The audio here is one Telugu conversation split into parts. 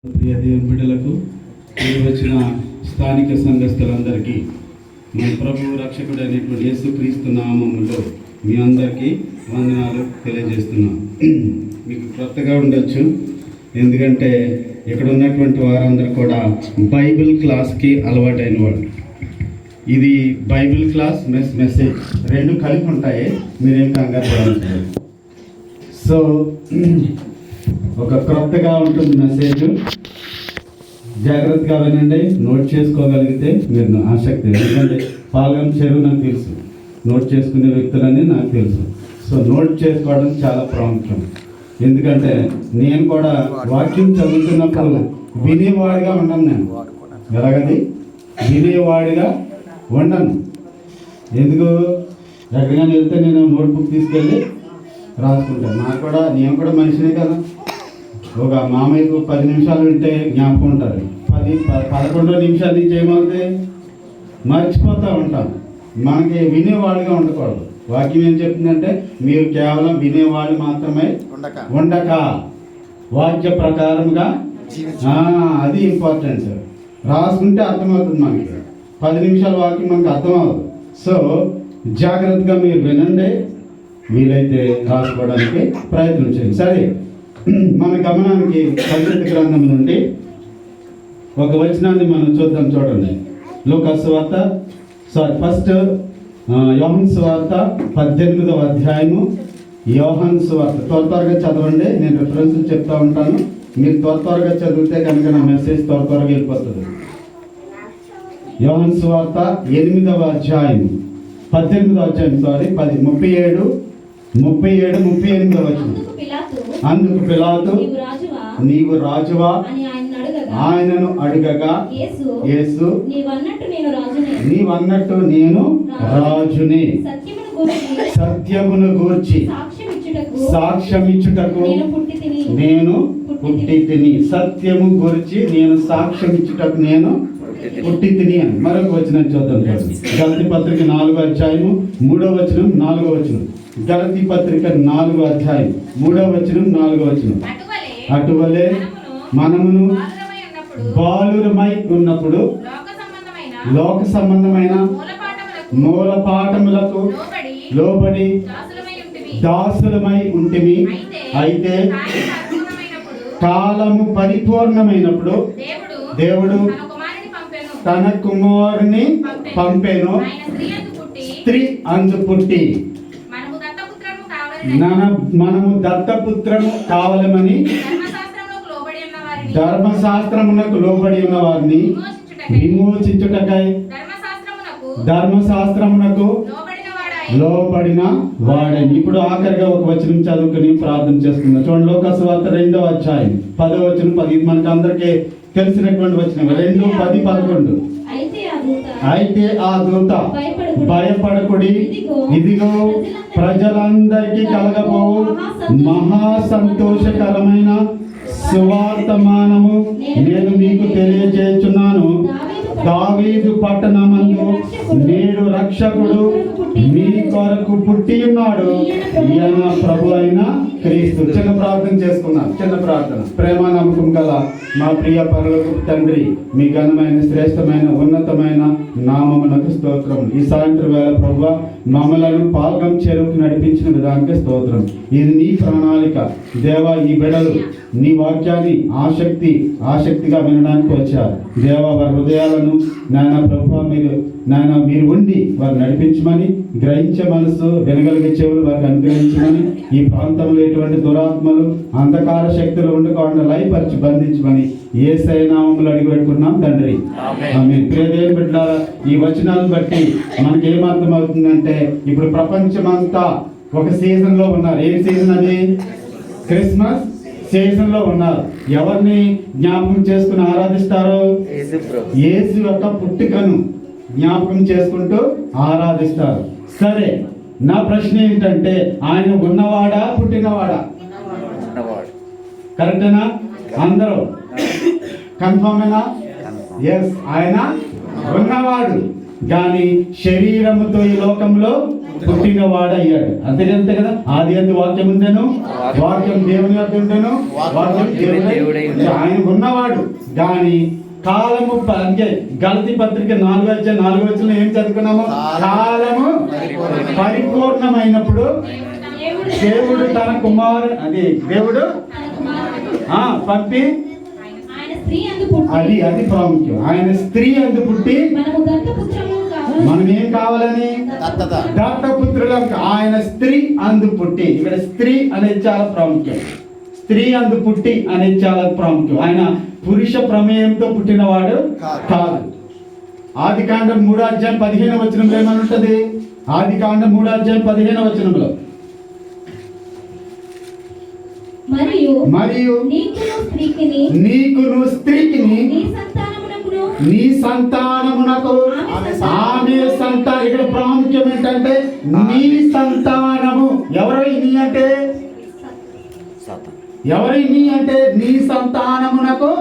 ప్రియ దేవుని బిడ్డలకు వచ్చిన స్థానిక సంఘస్థులందరికీ మన ప్రభువు రక్షకుడైనటువంటి యేసుక్రీస్తు నామములో మీ అందరికీ వందనాలు తెలియజేస్తున్నాం. మీకు కొత్తగా ఉండొచ్చు, ఎందుకంటే ఇక్కడ ఉన్నటువంటి వారందరూ కూడా బైబిల్ క్లాస్కి అలవాటైన వాళ్ళు. ఇది బైబిల్ క్లాస్ మెసేజ్ రెండు కలిపి ఉంటాయి, మీరేం కంగారు పడాలి. సో ఒక క్రొత్తగా ఉంటుంది మెసేజ్, జాగ్రత్తగా వినండి. నోట్ చేసుకోగలిగితే మీరు ఆసక్తి, ఎందుకంటే పాల్గొన చెరువు నాకు తెలుసు, నోట్ చేసుకునే వ్యక్తులని నాకు తెలుసు. సో నోట్ చేసుకోవడం చాలా ప్రాముఖ్యం, ఎందుకంటే నేను కూడా వాక్యం చదువుతున్నప్పుడు వినేవాడిగా ఉండను. నేను ఎలాగది వినేవాడిగా ఉండను. ఎందుకు ఎక్కడికైనా వెళ్తే నేను నోట్బుక్ తీసుకెళ్ళి రాసుకుంటాను. నేను కూడా మనిషినే కదా. ఒక మామయ్యకు 10 నిమిషాలు వింటే జ్ఞాపకం ఉంటుంది, 11 నిమిషాల నుంచి ఏమవుతుంది మర్చిపోతూ ఉంటాం. మనకి వినేవాళ్ళుగా ఉండకూడదు. వాక్యం ఏం చెప్తుందంటే మీరు కేవలం వినేవాళ్ళు మాత్రమే ఉండక వాక్య ప్రకారంగా, అది ఇంపార్టెంట్. రాసుకుంటే అర్థమవుతుంది మనకి, 10 నిమిషాల వాక్యం మనకు అర్థమవుతుంది. సో జాగ్రత్తగా మీరు వినండి, వీలైతే రాసుకోవడానికి ప్రయత్నం చేయండి. సరే, మన గమనానికి పరిశుద్ధ గ్రంథం నుండి ఒక వచనాన్ని మనం చూద్దాం. చూడండి, లూకాసు వార్త ఫస్ట్ యోహాను సువార్త 18వ అధ్యాయము. యోహాను సువార్త త్వరగా చదవండి, నేను రిఫరెన్స్ చెప్తా ఉంటాను. మీరు త్వరగా చదివితే కనుక నా మెసేజ్ త్వరగా వెళ్ళిపోతుంది. యోహాను సువార్త 8వ అధ్యాయం 18వ అధ్యాయం 37-38వ వచనం. అందుకు పిలాతు నీవు రాజువా ఆయనను అడగగా యేసు నీవన్నట్టు నేను రాజుని, సత్యమును గూర్చి సాక్ష్యమిచ్చుటకు నేను పుట్టి తిని. సత్యము గురించి నేను సాక్ష్యమిచ్చుటకు నేను పుట్టి తిని అని మరొక వచనం చూద్దాం. గలతీ పత్రిక 4వ అధ్యాయము 3వ వచనం 4వ వచనం. గలతీ పత్రిక 4వ అధ్యాయం 3వ వచనం 4వ వచనం. అటువలే మనమును బాలురమై ఉన్నప్పుడు లోక సంబంధమైన మూల పాఠములకు లోబడి దాసులమై ఉంటిమి. అయితే కాలము పరిపూర్ణమైనప్పుడు దేవుడు తన కుమారుని పంపెను. స్త్రీ అందు పుట్టి మనము దత్తపుత్రము కావాలమని ధర్మశాస్త్రమునకు లోబడి ఉన్న వారిని విమోచించుటకై ధర్మశాస్త్రమునకు లోబడిన వాడని. ఇప్పుడు ఆఖరిగా ఒక వచనం చదువుకుని ప్రార్థన చేసుకుందాం. చూడండి, లూకాసు వార్త 2వ అధ్యాయం 10వ వచనం. మనకు అందరికీ తెలిసినటువంటి వచనం 2:10-11. అయితే ఆ దూత భయపడకుడి, ఇదిగో ప్రజలందరికీ కలగబోవు మహా సంతోషకరమైన సువార్తమానము నేను మీకు తెలియజేస్తున్నాను. దావీదు పట్టణమందు నేడు రక్షకుడు మీ కొరకు పుట్టి ఉన్నాడు, ఈయన ప్రభు అయిన క్రీస్తు. చిన్న ప్రార్థన చేసుకున్నాం. చిన్న ప్రార్థన. ప్రేమ నమ్మకం గల మా ప్రియ పరలోకపు తండ్రి, మీ ఘనమైన శ్రేష్టమైన ఉన్నతమైన నామమునకు స్తోత్రం. ఈ సాయంత్రం వేళ ప్రభువా మమ్మలను పాల్గొం చెరువుకు నడిపించిన విధానానికి స్తోత్రం. ఇది నీ ప్రణాళిక దేవా. ఈ బిడ్డలు నీ వాక్యాన్ని ఆసక్తిగా వినడానికి వచ్చారు దేవా. వారి హృదయాలను నాయన ప్రభువా మీరు ఉండి వారు నడిపించమని, గ్రహించే మనసు, వినగలిగే చెవులు వారికి అనుగ్రహించమని, ఈ ప్రాంతంలో ఎటువంటి దురాత్మలు అంధకార శక్తులు ఉండకుండా లయపరిచి బంధించమని యేసయ్య నామములో అడిగి పెట్టుకున్నాం తండ్రి, ఆమేన్. ప్రియదేవుని బిడ్డలారా, ఈ వచనాలను బట్టి మనకి ఏమర్థం అవుతుందంటే, ఇప్పుడు ప్రపంచమంతా ఒక సీజన్ లో ఉన్నారు. ఏ సీజన్ అది? క్రిస్మస్ సీజన్ లో ఉన్నారు. ఎవరిని జ్ఞాపకం చేసుకుని ఆరాధిస్తారు? యేసు యొక్క పుట్టుకను జ్ఞాపకం చేసుకుంటూ ఆరాధిస్తారు. సరే, నా ప్రశ్న ఏంటంటే, ఆయన ఉన్నవాడా పుట్టినవాడా? కరెక్టేనా? అందరూ కన్ఫర్మేనా? ఎస్, ఆయన ఉన్నవాడు. కానీ శరీరముతో ఈ లోకంలో పుట్టిన వాడయ్యాడు. అంతే కదా. ఆది అందు వాక్యం ఉండెను, వాక్యం దేవుని వద్ద ఉండెను, వాక్యం దేవుడై ఆయన ఉన్నవాడు. కానీ కాలము అంటే గలతీ పత్రిక 4:4 ఏం చదువుకున్నాము? కాలము పరిపూర్ణమైనప్పుడు దేవుడు తన కుమారుడు దేవుడు పంపి అది ప్రాముఖ్యం. ఆయన స్త్రీ అందు పుట్టి మనం ఏం కావాలని దత్తపుత్రులం. ఆయన స్త్రీ అందు పుట్టి, ఇక్కడ స్త్రీ అనేది చాలా ప్రాముఖ్యం. స్త్రీ అందు పుట్టి అనేది చాలా ప్రాముఖ్యం. ఆయన పురుష ప్రమేయంతో పుట్టినవాడు కాదు. ఆదికాండం 3:15 ఏమని ఉంటుంది? ఆదికాండం 3:15 మరియు నీకును స్త్రీకిని నీ సంతానమునకు ఆమె సంతానం. ఇక్కడ ప్రాముఖ్యం ఏంటంటే నీ సంతానము. ఎవరై నీ అంటే నీ సంతానమునకు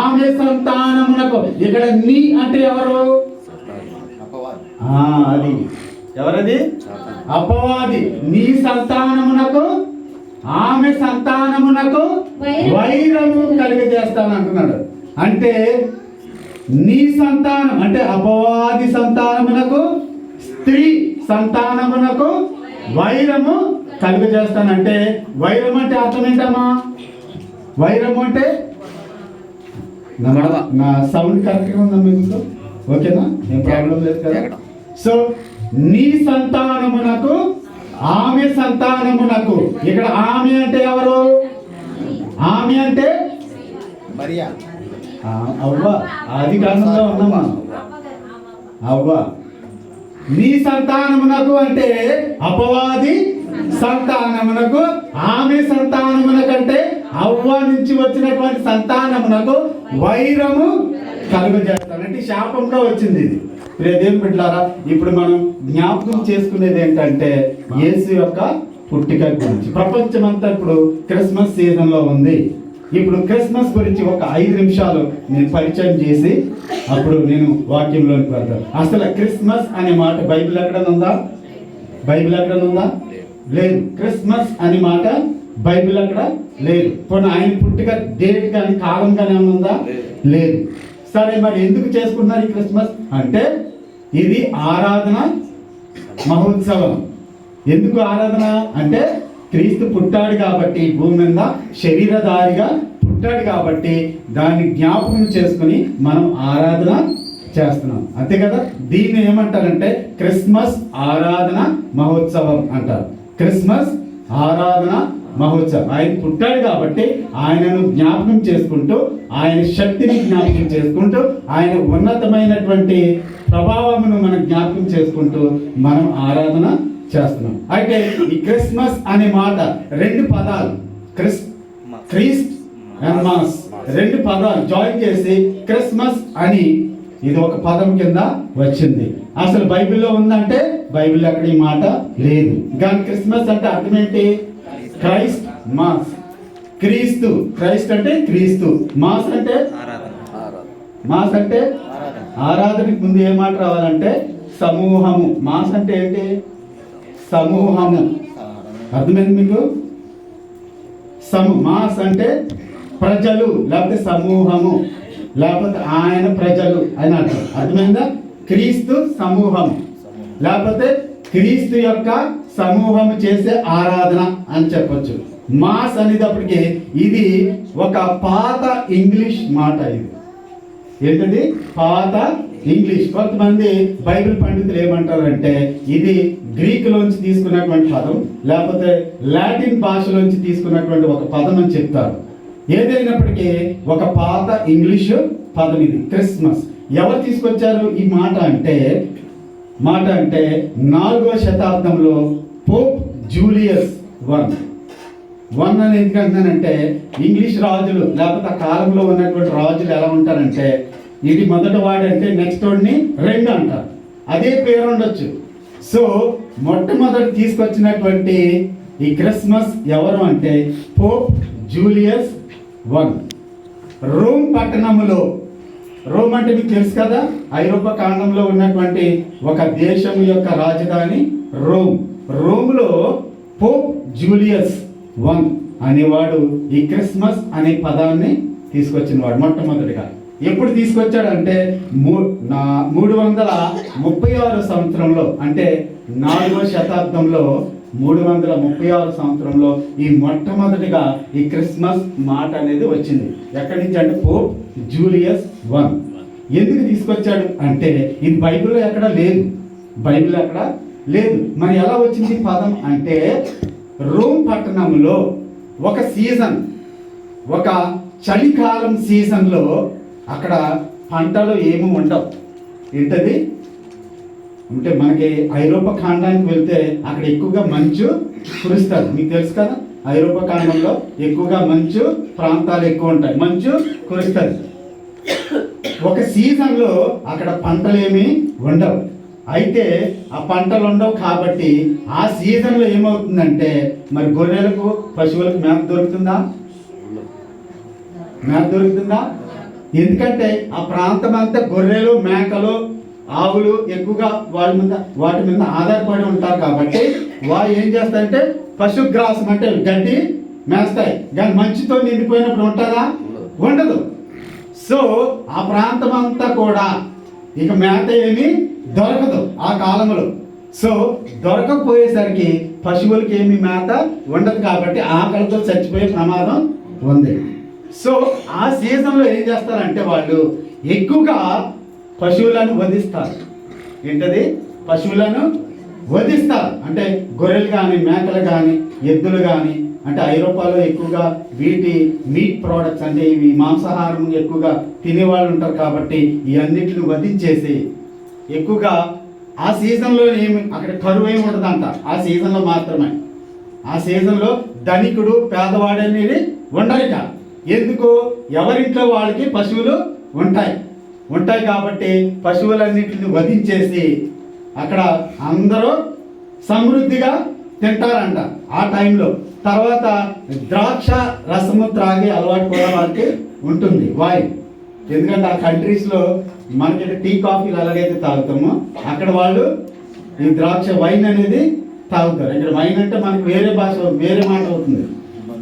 ఆమె సంతానమునకు. ఇక్కడ నీ అంటే ఎవరు? అది ఎవరది? అపవాది. నీ సంతానమునకు ఆమె సంతానమునకు వైరము కలిగజేస్తాను అంటున్నాడు. అంటే నీ సంతానం అంటే అపవాది సంతానమునకు స్త్రీ సంతానమునకు వైరము కలుగజేస్తానంటే, వైరం అంటే అర్థం ఏంటమ్మా? వైరము అంటే నా సౌండ్ కరెక్ట్గా ఉందా మీకు? ఓకేనా? ఏం ప్రాబ్లం లేదు కదా. సో నీ సంతానమునకు ఆమె సంతానమునకు. ఇక్కడ ఆమె అంటే ఎవరు? ఆమె అంటే మరియా, అవ్వ. ఆది కాలంలో ఉన్నామా? అవ్వ. నీ సంతానమునకు అంటే అపవాది సంతానమునకు, ఆమె సంతానమునకంటే అవ్వ నుంచి వచ్చినటువంటి సంతానమునకు వైరము కలుగజేస్తానంటే శాపంలో వచ్చింది ఇది. దేవుని బిడ్డలారా, ఇప్పుడు మనం జ్ఞాపకం చేసుకునేది ఏంటంటే యేసు యొక్క పుట్టిక గురించి. ప్రపంచమంతా ఇప్పుడు క్రిస్మస్ సీజన్ లో ఉంది. ఇప్పుడు క్రిస్మస్ గురించి ఒక 5 నిమిషాలు నేను పరిచయం చేసి అప్పుడు నేను వాక్యంలోకి వెళ్తాను. అసలు క్రిస్మస్ అనే మాట బైబిల్ ఎక్కడైనా ఉందా? బైబిల్ ఎక్కడైనా ఉందా? లేదు. క్రిస్మస్ అనే మాట బైబిల్ అక్కడ లేదు. పోనీ ఆయన పుట్టిక డేట్ కానీ కాలం కానీ ఏమైనా ఉందా? లేదు. సరే, మరి ఎందుకు చేసుకుంటున్నారు ఈ క్రిస్మస్ అంటే ఇది ఆరాధన మహోత్సవం. ఎందుకు ఆరాధన అంటే క్రీస్తు పుట్టాడు కాబట్టి, భూమి మీద శరీరధారిగా పుట్టాడు కాబట్టి దాన్ని జ్ఞాపకం చేసుకుని మనం ఆరాధన చేస్తున్నాం. అంతే కదా. దీన్ని ఏమంటారంటే క్రిస్మస్ ఆరాధన మహోత్సవం అంటారు. క్రిస్మస్ ఆరాధన మహోత్సవం. ఆయన పుట్టాడు కాబట్టి ఆయనను జ్ఞాపకం చేసుకుంటూ, ఆయన శక్తిని జ్ఞాపకం చేసుకుంటూ, ఆయన ఉన్నతమైనటువంటి ప్రభావమును మనం జ్ఞాపకం చేసుకుంటూ మనం ఆరాధన చేస్తున్నాం. అయితే ఈ క్రిస్మస్ అనే మాట 2 పదాలు, క్రీస్ట్ అండ్ మాస్, 2 పదాలు జాయిన్ చేసి క్రిస్మస్ అని ఇది ఒక పదం కింద వచ్చింది. అసలు బైబిల్లో ఉందంటే బైబిల్లో అక్కడ ఈ మాట లేదు. కానీ క్రిస్మస్ అంటే అర్థం ఏంటి? Christ mass. క్రీస్తు, క్రైస్ట్ అంటే క్రీస్తు, మాస్ అంటే ఆరాధనకి ముందు ఏ మాట రావాలంటే సమూహము. మాస్ అంటే ఏంటి? సమూహము. అర్థమైంది మీకు? మాస్ అంటే ప్రజలు, లేకపోతే సమూహము, లేకపోతే ఆయన ప్రజలు అని అర్థం. అర్థమైందా? క్రీస్తు సమూహం, లేకపోతే క్రీస్తు యొక్క సమూహం చేసే ఆరాధన అని చెప్పొచ్చు. మాస్ అనేటప్పటికి ఇది ఒక పాత ఇంగ్లీష్ మాట. ఇది ఏంటది? పాత ఇంగ్లీష్. కొంతమంది బైబిల్ పండితులు ఏమంటారంటే ఇది గ్రీకులోంచి తీసుకున్నటువంటి పదం, లేకపోతే లాటిన్ భాషలోంచి తీసుకున్నటువంటి ఒక పదం అని చెప్తారు. ఏదైనప్పటికీ ఒక పాత ఇంగ్లీషు పదం ఇది క్రిస్మస్. ఎవరు తీసుకొచ్చారు ఈ మాట అంటే 4వ శతాబ్దంలో పోప్ జూలియస్ వన్ అని ఎందుకంటున్నానంటే ఇంగ్లీష్ రాజులు, లేకపోతే ఆ కాలంలో ఉన్నటువంటి రాజులు ఎలా ఉంటారంటే ఇది మొదటి వాడంటే నెక్స్ట్ వాడిని 2 అంటారు. అదే పేరు ఉండొచ్చు. సో మొట్టమొదటి తీసుకొచ్చినటువంటి ఈ క్రిస్మస్ ఎవరు అంటే పోప్ జూలియస్ 1. రోమ్ పట్టణంలో రోమ్ అంటే మీకు తెలుసు కదా, ఐరోపా ఖండంలో ఉన్నటువంటి ఒక దేశం యొక్క రాజధాని రోమ్. రోమ్లో పోప్ జూలియస్ I అనేవాడు ఈ క్రిస్మస్ అనే పదాన్ని తీసుకొచ్చిన వాడు మొట్టమొదటిగా. ఎప్పుడు తీసుకొచ్చాడంటే 336 సంవత్సరంలో, అంటే 4వ శతాబ్దంలో 336 సంవత్సరంలో ఈ మొట్టమొదటిగా ఈ క్రిస్మస్ మాట అనేది వచ్చింది. ఎక్కడి నుంచి అంటే పోప్ జూలియస్ I. ఎందుకు తీసుకొచ్చాడు అంటే ఇది బైబిల్లో ఎక్కడ లేదు, బైబిల్ ఎక్కడ లేదు. మరి ఎలా వచ్చింది పదం అంటే రోమ్ పట్టణంలో ఒక సీజన్, ఒక చలికాలం సీజన్లో అక్కడ పంటలు ఏమి ఉండవు. ఏంటది అంటే మనకి ఐరోపా ఖండానికి వెళ్తే అక్కడ ఎక్కువగా మంచు కురుస్తారు, మీకు తెలుసు కదా. ఐరోపా ఖండంలో ఎక్కువగా మంచు ప్రాంతాలు ఎక్కువ ఉంటాయి, మంచు కురుస్తుంది. ఒక సీజన్లో అక్కడ పంటలు ఏమి ఉండవు. అయితే ఆ పంటలు ఉండవు కాబట్టి ఆ సీజన్లో ఏమవుతుందంటే మరి గొర్రెలకు పశువులకు మేత దొరుకుతుందా? మేత దొరుకుతుందా? ఎందుకంటే ఆ ప్రాంతం అంతా గొర్రెలు, మేకలు, ఆవులు ఎక్కువగా వాటి మీద ఆధారపడి ఉంటారు కాబట్టి వారు ఏం చేస్తారంటే పశుగ్రాసం అంటే గడ్డి మేస్తాయి. కానీ మంచుతో నిండిపోయినప్పుడు ఉంటుందా? ఉండదు. సో ఆ ప్రాంతం అంతా కూడా ఇక మేత ఏమి దొరకదు ఆ కాలంలో. సో దొరకకపోయేసరికి పశువులకి ఏమి మేత ఉండదు కాబట్టి ఆకలితో చచ్చిపోయే ప్రమాదం ఉంది. సో ఆ సీజన్లో ఏం చేస్తారంటే వాళ్ళు ఎక్కువగా పశువులను వధిస్తారు. ఏంటది? పశువులను వధిస్తారు. అంటే గొర్రెలు కానీ, మేకలు కానీ, ఎద్దులు కానీ. అంటే ఐరోపాలో ఎక్కువగా వీటి మీట్ ప్రోడక్ట్స్ అంటే ఇవి మాంసాహారం ఎక్కువగా తినేవాళ్ళు ఉంటారు కాబట్టి ఈ అన్నిటిని వధించేసి ఎక్కువగా ఆ సీజన్లో ఏమి అక్కడ కరువు ఏమి ఉండదంట. ఆ సీజన్లో మాత్రమే. ఆ సీజన్లో ధనికుడు పేదవాడు అనేది ఉండరిక. ఎందుకు? ఎవరింట్లో వాళ్ళకి పశువులు ఉంటాయి కాబట్టి పశువులన్నింటిని వధించేసి అక్కడ అందరూ సమృద్ధిగా తింటారంట ఆ టైంలో. తర్వాత ద్రాక్ష రసము త్రాగే అలవాటు కూడా వాళ్ళకి ఉంటుంది, వైన్. ఎందుకంటే ఆ కంట్రీస్లో మనకి టీ కాఫీలు ఎలాగైతే తాగుతామో అక్కడ వాళ్ళు ఈ ద్రాక్ష వైన్ అనేది తాగుతారు. ఇక్కడ వైన్ అంటే మనకి వేరే భాష, వేరే మాట అవుతుంది.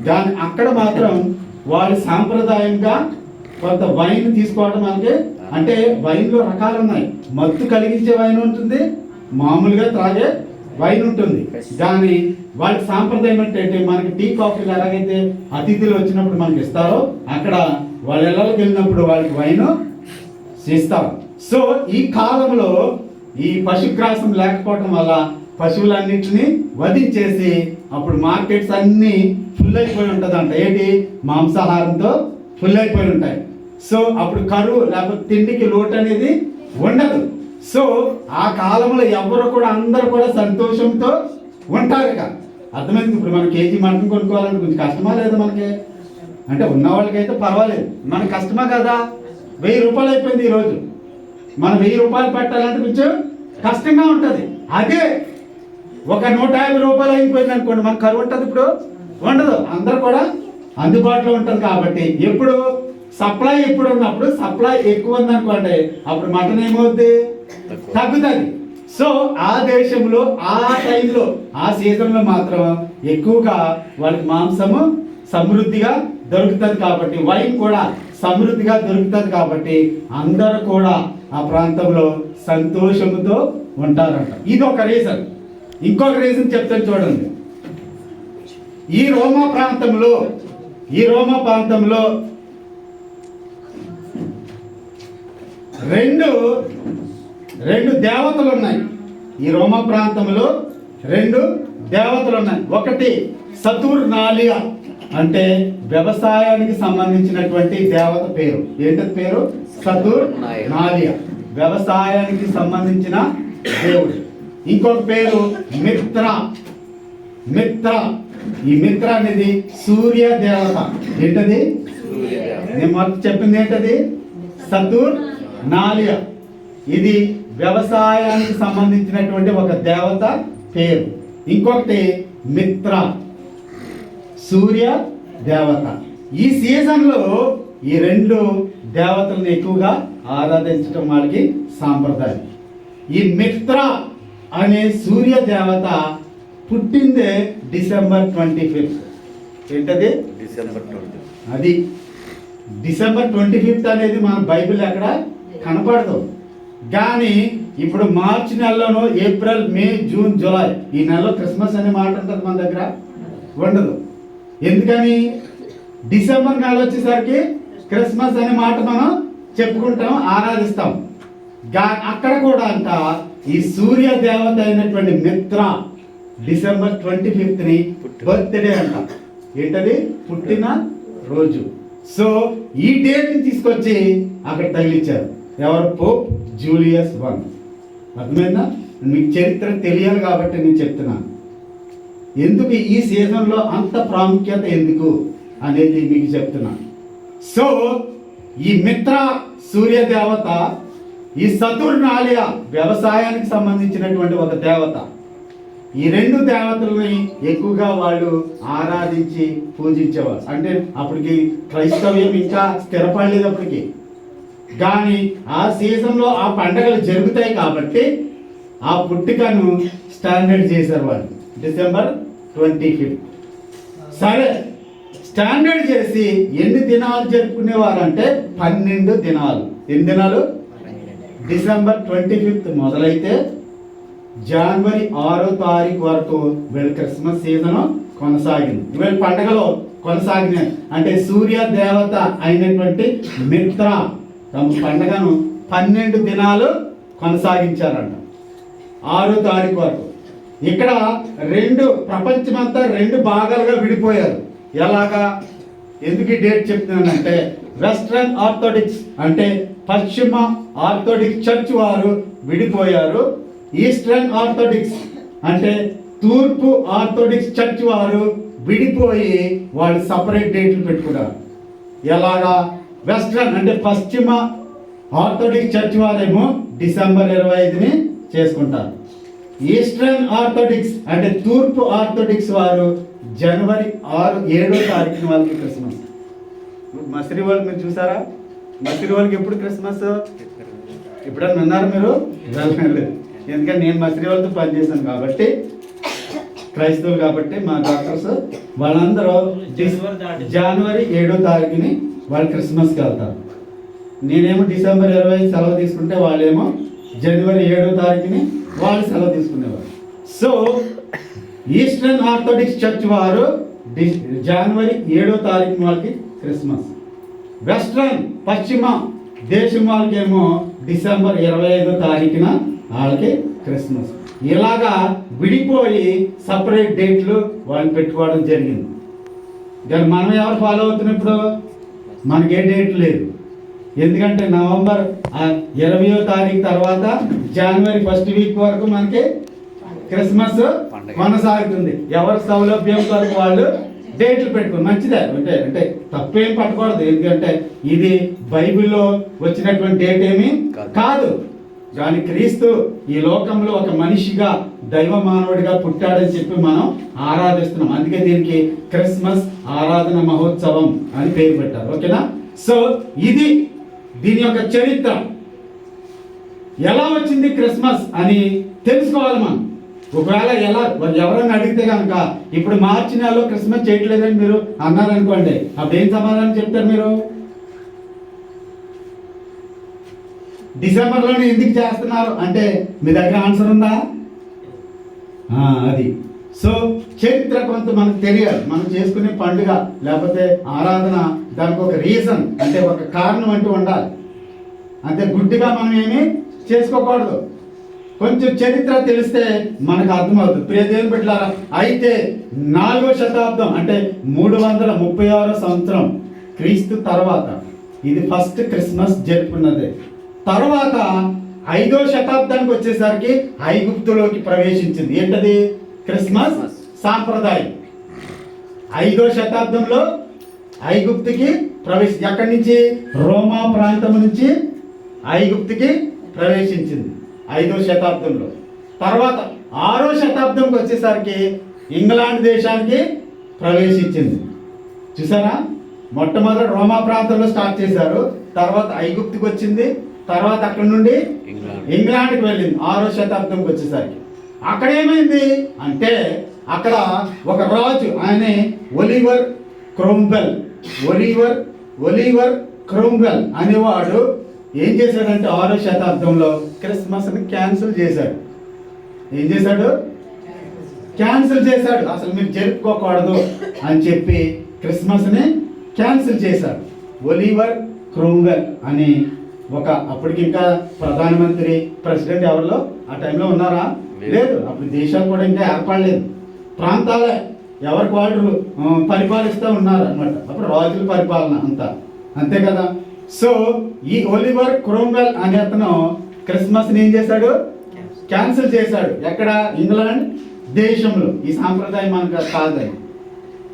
దాని అక్కడ మాత్రం వాళ్ళు సాంప్రదాయంగా కొంత వైన్ తీసుకోవడం మనకి. అంటే వైన్లో రకాలు ఉన్నాయి. మత్తు కలిగించే వైన్ ఉంటుంది, మామూలుగా త్రాగే వైన్ ఉంటుంది. దాని వాళ్ళ సాంప్రదాయం ఏంటంటే మనకి టీ కాఫీలు ఎలాగైతే అతిథులు వచ్చినప్పుడు మనకి ఇస్తారో అక్కడ వాళ్ళ ఇళ్ళకి వెళ్ళినప్పుడు వాళ్ళకి వైన్ ఇస్తారు. సో ఈ కాలంలో ఈ పశుగ్రాసం లేకపోవడం వల్ల పశువులన్నింటినీ వధించేసి అప్పుడు మార్కెట్స్ అన్నీ ఫుల్ అయిపోయి ఉంటుందంట. ఏంటి? మాంసాహారంతో ఫుల్ అయిపోయి ఉంటాయి. సో అప్పుడు కరువు లేకపోతే తిండికి లోటు అనేది ఉండదు. సో ఆ కాలంలో ఎవరు కూడా అందరూ కూడా సంతోషంతో ఉంటారు. ఇక అర్థమైంది. ఇప్పుడు మనం కేజీ మటన్ కొనుక్కోవాలంటే కొంచెం కష్టమా లేదా మనకి? అంటే ఉన్న వాళ్ళకైతే పర్వాలేదు, మనకి కష్టమా కదా? 1000 రూపాయలు అయిపోయింది ఈరోజు. మనం 1000 రూపాయలు పెట్టాలంటే కొంచెం కష్టంగా ఉంటుంది. అదే ఒక 150 రూపాయలు అయిపోయింది అనుకోండి, మనకు కరువు ఉంటుంది. ఇప్పుడు ఉండదు, అందరు కూడా అందుబాటులో ఉంటుంది. కాబట్టి ఎప్పుడు సప్లై ఎప్పుడు ఉన్నప్పుడు సప్లై ఎక్కువ ఉందనుకోండి అప్పుడు మటన్ ఏమవుద్ది? తగ్గుతుంది. సో ఆ దేశంలో ఆ టైంలో ఆ సీజన్లో మాత్రం ఎక్కువగా వాళ్ళకి మాంసము సమృద్ధిగా దొరుకుతుంది కాబట్టి వైన్ కూడా సమృద్ధిగా దొరుకుతుంది కాబట్టి అందరూ కూడా ఆ ప్రాంతంలో సంతోషంతో ఉంటారంట. ఇది ఒక రీజన్. ఇంకొక రీజన్ చెప్తాను చూడండి. ఈ రోమా ప్రాంతంలో రెండు దేవతలు ఉన్నాయి. ఈ రోమా ప్రాంతంలో 2 దేవతలు ఉన్నాయి. ఒకటి సతుర్నాలియా, అంటే వ్యవసాయానికి సంబంధించినటువంటి దేవత పేరు. ఏంటది పేరు? సతుర్నాలియా, వ్యవసాయానికి సంబంధించిన దేవుడు. ఇంకొక పేరు మిత్ర. ఈ మిత్ర అనేది సూర్య దేవత. ఏంటది? నేను మొదటి చెప్పింది ఏంటది? సతుర్నాలియా. ఇది వ్యవసాయానికి సంబంధించినటువంటి ఒక దేవత పేరు. ఇంకొకటి మిత్ర, సూర్య దేవత. ఈ సీజన్లో ఈ 2 దేవతలను ఎక్కువగా ఆరాధించడం వాళ్ళకి సాంప్రదాయం. ఈ మిత్ర అనే సూర్య దేవత పుట్టిందే డిసెంబర్ 25. ఏంటది? డిసెంబర్ 20. అది డిసెంబర్ 25 అనేది మన బైబిల్ ఎక్కడ కనపడదు. కానీ ఇప్పుడు మార్చి నెలలోనూ ఏప్రిల్, మే, జూన్, జూలై ఈ నెలలో క్రిస్మస్ అనే మాట ఉంటుంది, మన దగ్గర ఉండదు. ఎందుకని? డిసెంబర్ నెల వచ్చేసరికి క్రిస్మస్ అనే మాట మనం చెప్పుకుంటాం, ఆరాధిస్తాం. అక్కడ కూడా అంట ఈ సూర్య దేవత అయినటువంటి మిత్ర డిసెంబర్ 25ని బర్త్డే అంట. ఏంటది? పుట్టిన రోజు. సో ఈ డేట్ని తీసుకొచ్చి అక్కడ తగిలిచ్చారు. ఎవరు? Pope Julius I. అర్థమైందా? మీకు చరిత్ర తెలియాలి కాబట్టి నేను చెప్తున్నాను. ఎందుకు ఈ సీజన్లో అంత ప్రాముఖ్యత ఎందుకు అనేది మీకు చెప్తున్నాను. సో ఈ మిత్ర సూర్య దేవత, ఈ సతుర్నాలియ వ్యవసాయానికి సంబంధించినటువంటి ఒక దేవత. ఈ రెండు దేవతలని ఎక్కువగా వాళ్ళు ఆరాధించి పూజించేవారు. అంటే అప్పటికి క్రైస్తవ్యం ఇంకా స్థిరపడలేదు అప్పటికి. కానీ ఆ సీజన్లో ఆ పండగలు జరుగుతాయి కాబట్టి ఆ పుట్టికను స్టాండర్డ్ చేశారు వాళ్ళు. డిసెంబర్ 25. సరే, స్టాండర్డ్ చేసి ఎన్ని దినాలు జరుపుకునేవారంటే 12 దినాలు. ఎన్ని దినాలు? డిసెంబర్ 25 మొదలైతే జనవరి 6వ తారీఖు వరకు వీళ్ళ క్రిస్మస్ సీజన్ కొనసాగింది. వీళ్ళ పండగలో కొనసాగినాయి. అంటే సూర్య దేవత అయినటువంటి మిత్ర తమ పండగను 12 దినాలు కొనసాగించారంట, 6వ తారీఖు వరకు. ఇక్కడ ప్రపంచమంతా 2 భాగాలుగా విడిపోయారు. ఎలాగా? ఎందుకు ఈ డేట్ చెప్తున్నానంటే, వెస్ట్రన్ ఆర్థోడాక్స్ అంటే పశ్చిమ ఆర్థోడాక్స్ చర్చ్ వారు విడిపోయారు. ఈస్టర్న్ ఆర్థోడాక్స్ అంటే తూర్పు ఆర్థోడాక్స్ చర్చ్ వారు విడిపోయి వాళ్ళు సపరేట్ డేట్లు పెట్టుకున్నారు. ఎలాగా? వెస్ట్రన్ అంటే పశ్చిమ ఆర్థోడాక్స్ చర్చ్ వారేమో డిసెంబర్ 25ని చేసుకుంటారు. ఈస్టర్న్ ఆర్థోడాక్స్ అంటే తూర్పు ఆర్థోడాక్స్ వారు జనవరి 7వ తారీఖున వాళ్ళకి క్రిస్మస్. మసిరి వాళ్ళు మీరు చూసారా? మసిరి వాళ్ళకి ఎప్పుడు క్రిస్మస్? ఎప్పుడన్నా విన్నారు మీరు? వెళ్ళలేదు. ఎందుకంటే నేను మసిరి వాళ్ళతో పనిచేశాను కాబట్టి, క్రైస్తవులు కాబట్టి మా డాక్టర్స్ వాళ్ళందరూ జనవరి 7వ తారీఖుని వాళ్ళు క్రిస్మస్కి వెళ్తారు. నేనేమో డిసెంబర్ 25 సెలవు తీసుకుంటే వాళ్ళేమో జనవరి 7వ తారీఖుని వాళ్ళు సెలవు తీసుకునేవారు. సో ఈస్టర్న్ ఆర్థోడాక్స్ చర్చ్ వారు జనవరి 7వ తారీఖున వాళ్ళకి క్రిస్మస్. వెస్ట్రన్ పశ్చిమ దేశం వాళ్ళకేమో డిసెంబర్ 25వ తారీఖున వాళ్ళకి క్రిస్మస్. ఇలాగా విడిపోయి సపరేట్ డేట్లు వాళ్ళు పెట్టుకోవడం జరిగింది. కానీ మనం ఎవరు ఫాలో అవుతున్నప్పుడు మనకి ఏ డేట్ లేదు. ఎందుకంటే నవంబర్ 20వ తారీఖు తర్వాత జనవరి 1st వీక్ వరకు మనకి క్రిస్మస్ కొనసాగుతుంది. ఎవరి సౌలభ్యం కొరకు వాళ్ళు డేట్లు పెట్టుకుని మంచిదే. అంటే తప్పేం పట్టకూడదు. ఎందుకంటే ఇది బైబిల్లో వచ్చినటువంటి డేట్ ఏమీ కాదు. కానీ క్రీస్తు ఈ లోకంలో ఒక మనిషిగా దైవ మానవుడిగా పుట్టాడని చెప్పి మనం ఆరాధిస్తున్నాం. అందుకే దీనికి క్రిస్మస్ ఆరాధన మహోత్సవం అని పేరు పెట్టారు. ఓకేనా? సో ఇది దీని యొక్క చరిత్ర. ఎలా వచ్చింది క్రిస్మస్ అని తెలుసుకోవాలి మనం. ఒకవేళ ఎవరైనా అడిగితే కనుక ఇప్పుడు మార్చి నెలలో క్రిస్మస్ చేయట్లేదని మీరు అన్నారనుకోండి, అప్పుడు ఏం సమాధానం చెప్తారు మీరు? డిసెంబర్లోనే ఎందుకు చేస్తున్నారు అంటే మీ దగ్గర ఆన్సర్ ఉందా? అది. సో చరిత్ర కొంత మనకు తెలియాలి. మనం చేసుకునే పండుగ లేకపోతే ఆరాధన దానికి ఒక రీజన్ అంటే ఒక కారణం అంటూ ఉండాలి. అంతే గుడ్డిగా మనం ఏమీ చేసుకోకూడదు. కొంచెం చరిత్ర తెలిస్తే మనకు అర్థమవుతుంది. ప్రియ దేవుని బిడ్డలారా, అయితే 4వ శతాబ్దం అంటే 336వ సంవత్సరం క్రీస్తు తర్వాత ఇది ఫస్ట్ క్రిస్మస్ జరుపుకున్నదే. తర్వాత 5వ శతాబ్దానికి వచ్చేసరికి ఐగుప్తులోకి ప్రవేశించింది. ఏంటది? క్రిస్మస్ సాంప్రదాయం. 5వ శతాబ్దంలో ఐగుప్తుకి ఎక్కడి నుంచి? రోమా ప్రాంతం నుంచి ఐగుప్తుకి ప్రవేశించింది 5వ శతాబ్దంలో. తర్వాత 6వ శతాబ్దంకి వచ్చేసరికి ఇంగ్లాండ్ దేశానికి ప్రవేశించింది. చూసారా? మొట్టమొదటి రోమా ప్రాంతంలో స్టార్ట్ చేశారు, తర్వాత ఐగుప్తుకి వచ్చింది, తర్వాత అక్కడ నుండి ఇంగ్లాండ్కి వెళ్ళింది 6వ శతాబ్దంకి వచ్చేసరికి. అక్కడ ఏమైంది అంటే అక్కడ ఒక రాజు, ఆయన ఒలివర్ క్రోమ్వెల్ అనేవాడు ఏం చేశాడంటే 6వ శతాబ్దంలో క్రిస్మస్ని క్యాన్సిల్ చేశాడు. ఏం చేశాడు? క్యాన్సిల్ చేశాడు. అసలు మీరు జరుపుకోకూడదు అని చెప్పి క్రిస్మస్ని క్యాన్సిల్ చేశాడు. ఒలివర్ క్రోమ్వెల్ అని ఒక అప్పటికి ఇంకా ప్రధానమంత్రి ప్రెసిడెంట్ ఎవరిలో ఆ టైంలో ఉన్నారా? లేదు. అప్పుడు దేశాలు కూడా ఇంకా ఏర్పడలేదు, ప్రాంతాలే ఎవరికి వాళ్ళు పరిపాలిస్తూ ఉన్నారు అనమాట. అప్పుడు రాజుల పరిపాలన అంతా, అంతే కదా. సో ఈ ఒలివర్ క్రోమ్వెల్ అనే అతను క్రిస్మస్ని ఏం చేశాడు? క్యాన్సిల్ చేశాడు. ఎక్కడ? ఇంగ్లాండ్ దేశంలో. ఈ సాంప్రదాయం మనకు కాదని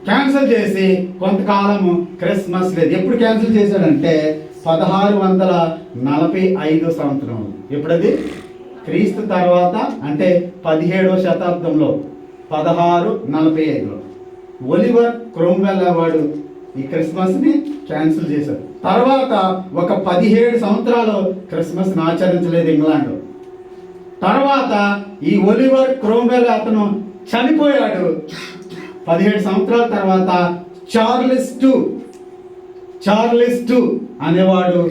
క్యాన్సిల్ చేసి కొంతకాలము క్రిస్మస్ లేదు. ఎప్పుడు క్యాన్సిల్ చేశాడంటే 1645 సంవత్సరం. ఎప్పుడది? క్రీస్తు తర్వాత, అంటే 17వ శతాబ్దంలో 1645లో ఒలివర్ క్రోమ్వెల్ వాడు ఈ క్రిస్మస్ని క్యాన్సిల్ చేశాడు. తర్వాత ఒక 17 సంవత్సరాలు క్రిస్మస్ని ఆచరించలేదు ఇంగ్లాండ్. తర్వాత ఈ ఒలివర్ క్రోమ్వెల్ అతను చనిపోయాడు. 17 సంవత్సరాల తర్వాత చార్లెస్ టూ అనేవాడు